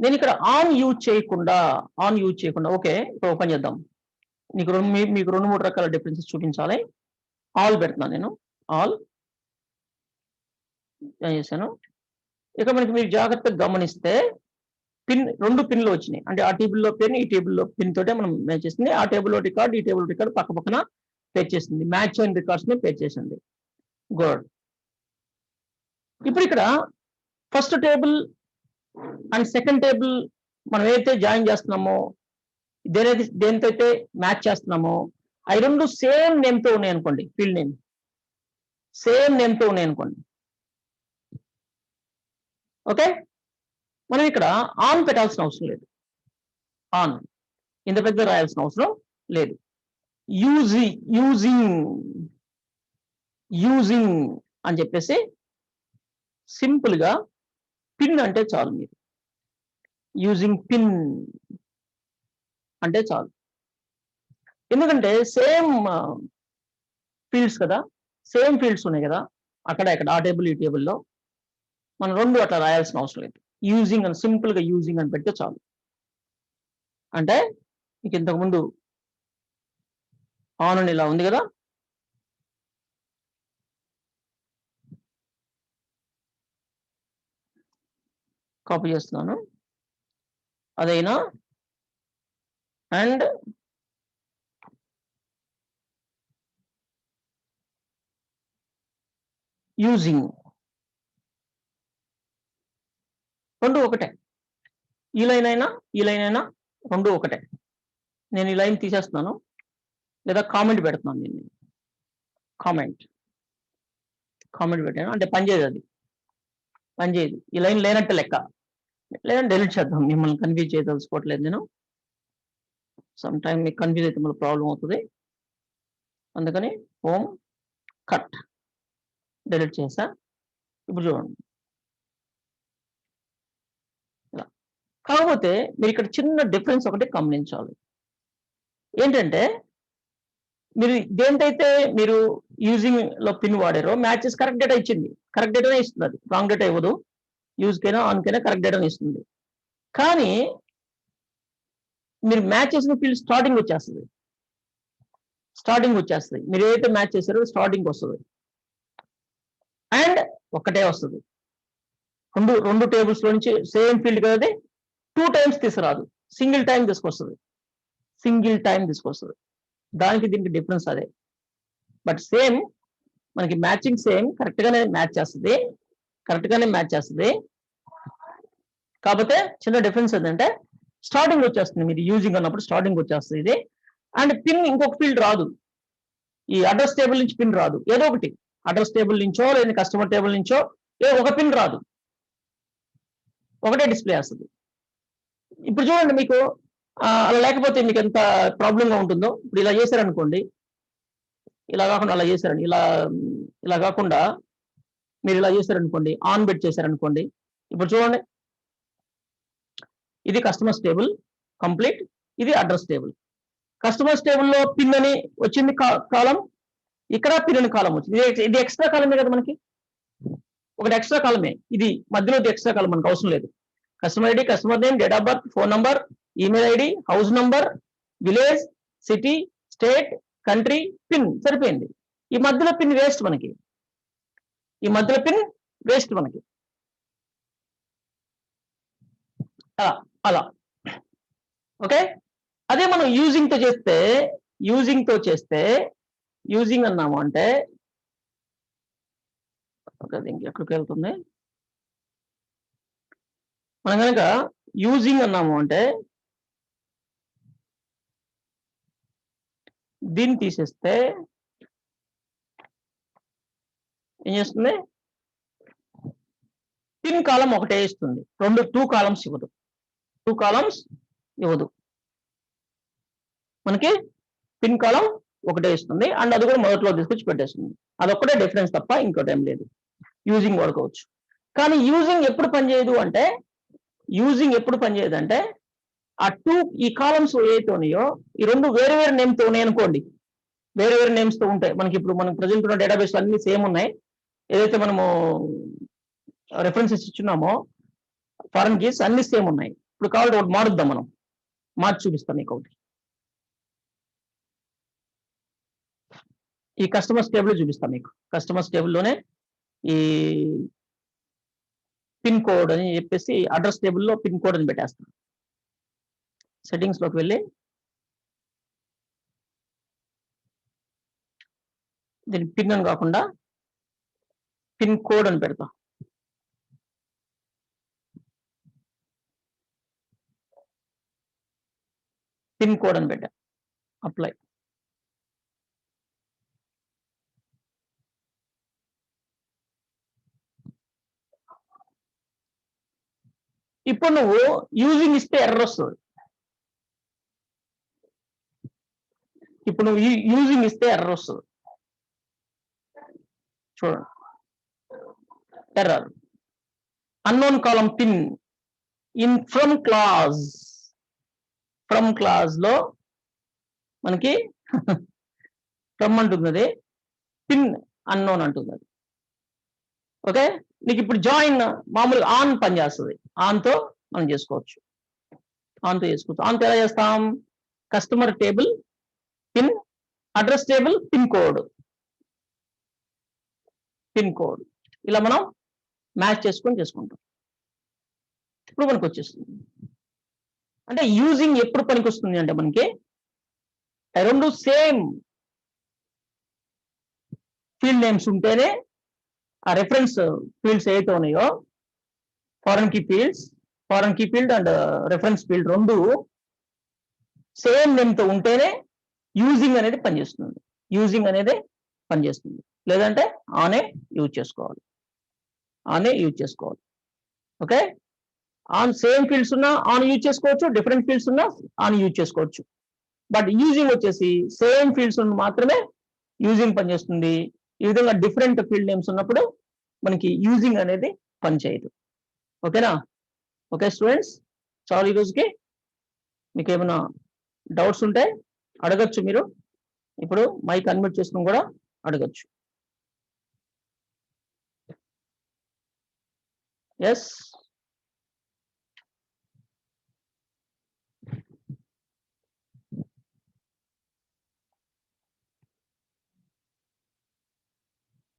నేను ఇక్కడ ఆన్ యూజ్ చేయకుండా ఓకే, ఇక్కడ ఓపెన్ చేద్దాం. మీకు 2-3 రకాల డిఫరెన్సెస్ చూపించాలి. ఆల్ పెడుతున్నాను నేను. ఆల్ చేశాను. ఇక మనకి మీరు జాగ్రత్తగా గమనిస్తే రెండు పిన్లు వచ్చినాయి. అంటే ఆ టేబుల్లో పిన్, ఈ టేబుల్లో పిన్ తోటే మనం మ్యాచ్ చేసింది. ఆ టేబుల్లో రికార్డ్, ఈ టేబుల్ రికార్డ్ పక్క పక్కన పేర్ చేసింది. మ్యాచ్ అండ్ రికార్డ్స్ ని పేర్ చేసింది. గుడ్. ఇప్పుడు ఇక్కడ first table and second table మనం ఏదైతే జాయిన్ చేస్తున్నామో, దేనితో అయితే మ్యాచ్ చేస్తున్నామో, అవి రెండు సేమ్ నేమ్ తో ఉన్నాయి అనుకోండి. ఫీల్డ్ నేమ్ సేమ్ నేమ్ తో ఉన్నాయి అనుకోండి. ఓకే, మనం ఇక్కడ ఆన్ పెట్టాల్సిన అవసరం లేదు. ఆన్ ఇంత పెద్ద రాయాల్సిన అవసరం లేదు. యూజింగ్ అని చెప్పేసి సింపుల్ గా పిన్ అంటే చాలు. మీరు యూజింగ్ పిన్ అంటే చాలు. ఎందుకంటే సేమ్ ఫీల్డ్స్ కదా, సేమ్ ఫీల్డ్స్ ఉన్నాయి కదా అక్కడ ఇక్కడ, ఆ టేబుల్ ఈ టేబుల్లో. మనం రెండు అట్లా రాయాల్సిన అవసరం లేదు. యూజింగ్ అని సింపుల్ గా యూజింగ్ అని పెడితే చాలు. అంటే మీకు ఇంతకుముందు ఆన్ అని ఇలా ఉంది కదా, కాపీ చేస్తున్నాను. అదైనా అండ్ యూజింగ్ రెండు ఒకటే. ఈ లైన్ అయినా రెండు ఒకటే. నేను ఈ లైన్ తీసేస్తున్నాను లేదా కామెంట్ పెడుతున్నాను. దీన్ని కామెంట్ పెట్టాను అంటే పనిచేయదు. అది పనిచేయదు. ఈ లైన్ లేనట్టే లెక్క. లేదంటే డెలిట్ చేద్దాం. మిమ్మల్ని కన్ఫ్యూజ్ చేయదలుచుకోవట్లేదు నేను. సమ్ టైమ్ మీకు కన్ఫ్యూజ్ అయితే మళ్ళీ ప్రాబ్లం అవుతుంది. అందుకని హోమ్ కట్ డెలిట్ చేసా. ఇప్పుడు చూడండి, కాకపోతే మీరు ఇక్కడ చిన్న డిఫరెన్స్ ఒకటి గమనించాలి. ఏంటంటే మీరు దేంతైతే మీరు యూజింగ్ లో పిన్ వాడారో మ్యాచెస్ కరెక్ట్ డేటా ఇచ్చింది, కరెక్ట్ డేటానే ఇస్తుంది, అది రాంగ్ డేటా ఇవ్వదు. యూజ్ కైనా ఆన్ కైనా కరెక్ట్ డేటాని ఇస్తుంది. కానీ మీరు మ్యాచ్ చేసిన ఫీల్డ్ స్టార్టింగ్ వచ్చేస్తుంది, మీరు ఏదైతే మ్యాచ్ చేశారో స్టార్టింగ్ వస్తుంది, అండ్ ఒక్కటే వస్తుంది. రెండు టేబుల్స్ లో నుంచి సేమ్ ఫీల్డ్ కదా 2 times తీసుకురాదు, సింగిల్ టైం తీసుకొస్తుంది. దానికి దీనికి డిఫరెన్స్ అదే. బట్ సేమ్ మనకి మ్యాచింగ్ సేమ్ కరెక్ట్ గానే మ్యాచ్ చేస్తుంది. కాకపోతే చిన్న డిఫరెన్స్ ఏంటంటే స్టార్టింగ్ వచ్చేస్తుంది, మీరు యూజింగ్ అన్నప్పుడు స్టార్టింగ్ వచ్చేస్తుంది ఇది. అండ్ పిన్ ఇంకొక ఫీల్డ్ రాదు, ఈ అడ్రస్ టేబుల్ నుంచి పిన్ రాదు. ఏదో ఒకటి అడ్రస్ టేబుల్ నుంచో లేదా కస్టమర్ టేబుల్ నుంచో ఒక పిన్ రాదు, ఒకటే డిస్ప్లే వస్తుంది. ఇప్పుడు చూడండి, మీకు అలా లేకపోతే మీకు ఎంత ప్రాబ్లంగా ఉంటుందో. ఇప్పుడు ఇలా చేశారనుకోండి, ఇలా కాకుండా అలా చేశారండి, ఇలా కాకుండా మీరు ఇలా చేశారనుకోండి, ఆన్ బెట్ చేశారనుకోండి. ఇప్పుడు చూడండి, ఇది కస్టమర్స్ టేబుల్ కంప్లీట్, ఇది అడ్రస్ టేబుల్. కస్టమర్స్ టేబుల్లో పిన్ అని వచ్చింది కాలం, ఇక్కడ పిన్ అని కాలం వచ్చింది. ఇది ఎక్స్ట్రా కాలమే కదా, మనకి ఒకటి ఎక్స్ట్రా కాలమే. ఇది మధ్యలో ఎక్స్ట్రా కాలం మనకు అవసరం లేదు. Customer ID, customer name, date of birth, phone number, email ID, house number, village, city, state, country, pin సరిపోయింది. ఈ మధ్యలో పిన్ వేస్ట్ మనకి, అలా. ఓకే, అదే మనం యూజింగ్ తో చేస్తే యూజింగ్ అన్నాము అంటే ఎక్కడికి వెళ్తుంది, మనం కనుక యూజింగ్ అన్నాము అంటే దీన్ని తీసేస్తే ఏం చేస్తుంది, పిన్ కాలం ఒకటే ఇస్తుంది, 2 కాలమ్స్ ఇవ్వదు. మనకి పిన్ కాలం ఒకటే ఇస్తుంది, అండ్ అది కూడా మొదట్లో తీసుకొచ్చి పెట్టేస్తుంది. అదొక్కటే డిఫరెన్స్ తప్ప ఇంకోటి ఏం లేదు. యూజింగ్ వాడుకోవచ్చు. కానీ యూజింగ్ ఎప్పుడు పనిచేయదు అంటే ఈ కాలమ్స్ ఏవైతే ఉన్నాయో ఈ 2 వేరే నేమ్తో ఉన్నాయి అనుకోండి, వేరే నేమ్స్ తో ఉంటాయి. మనకి ఇప్పుడు మనం ప్రజెంట్ ఉన్న డేటాబేస్ అన్ని సేమ్ ఉన్నాయి. ఏదైతే మనము రెఫరెన్సెస్ ఇచ్చున్నామో ఫారెన్ కీస్ అన్ని సేమ్ ఉన్నాయి. ఇప్పుడు కావాలి ఒకటి మారుద్దాం, మనం మార్చి చూపిస్తాం మీకు ఒకటి. ఈ కస్టమర్స్ టేబుల్ చూపిస్తాం మీకు. కస్టమర్స్ టేబుల్లోనే ఈ పిన్ కోడ్ అని చెప్పేసి అడ్రస్ టేబుల్లో పిన్ కోడ్ అని పెట్టేస్తాం. సెట్టింగ్స్ లోకి వెళ్ళి దీన్ని పిన్ అని కాకుండా పిన్ కోడ్ అని పెడతాం. పిన్ కోడ్ అని పెట్టా, అప్లై. ఇప్పుడు నువ్వు యూజింగ్ ఇస్తే ఎర్రర్ వస్తుంది. చూడండి, error. Unknown column pin in from class లో మనకి ఫ్రమ్ అంటుంది, పిన్ అన్నోన్ అంటుంది. ఓకే, నీకు ఇప్పుడు జాయిన్ మామూలుగా ఆన్ పనిచేస్తుంది. ఆన్తో మనం చేసుకోవచ్చు. ఆన్తో ఎలా చేస్తాం, customer table pin, address table pin code, ఇలా మనం మ్యాచ్ చేసుకుంటాం. ఇప్పుడు మనకు వచ్చేస్తుంది. అంటే యూజింగ్ ఎప్పుడు పనికి వస్తుంది అంటే మనకి 2 సేమ్ ఫీల్డ్ నేమ్స్ ఉంటేనే, ఆ రెఫరెన్స్ ఫీల్డ్స్ ఏవైతే ఉన్నాయో foreign key field and reference field 2 same నేమ్తో ఉంటేనే యూజింగ్ అనేది పనిచేస్తుంది. లేదంటే ఆనే యూజ్ చేసుకోవాలి. ఓకే, ఆన్ సేమ్ ఫీల్డ్స్ ఉన్నా ఆన్ యూజ్ చేసుకోవచ్చు, డిఫరెంట్ ఫీల్డ్స్ ఉన్నా ఆన్ యూజ్ చేసుకోవచ్చు. బట్ యూజింగ్ వచ్చేసి సేమ్ ఫీల్డ్స్ మాత్రమే యూజింగ్ పనిచేస్తుంది. ఈ విధంగా డిఫరెంట్ ఫీల్డ్ నేమ్స్ ఉన్నప్పుడు మనకి యూజింగ్ అనేది పనిచేయదు. ఓకేనా? ఓకే స్టూడెంట్స్, చాలు ఈ రోజుకి. మీకు ఏమైనా డౌట్స్ ఉంటే అడగచ్చు మీరు. ఇప్పుడు మైక్ అన్మ్యూట్ చేసుకుని కూడా అడగచ్చు. ఎస్.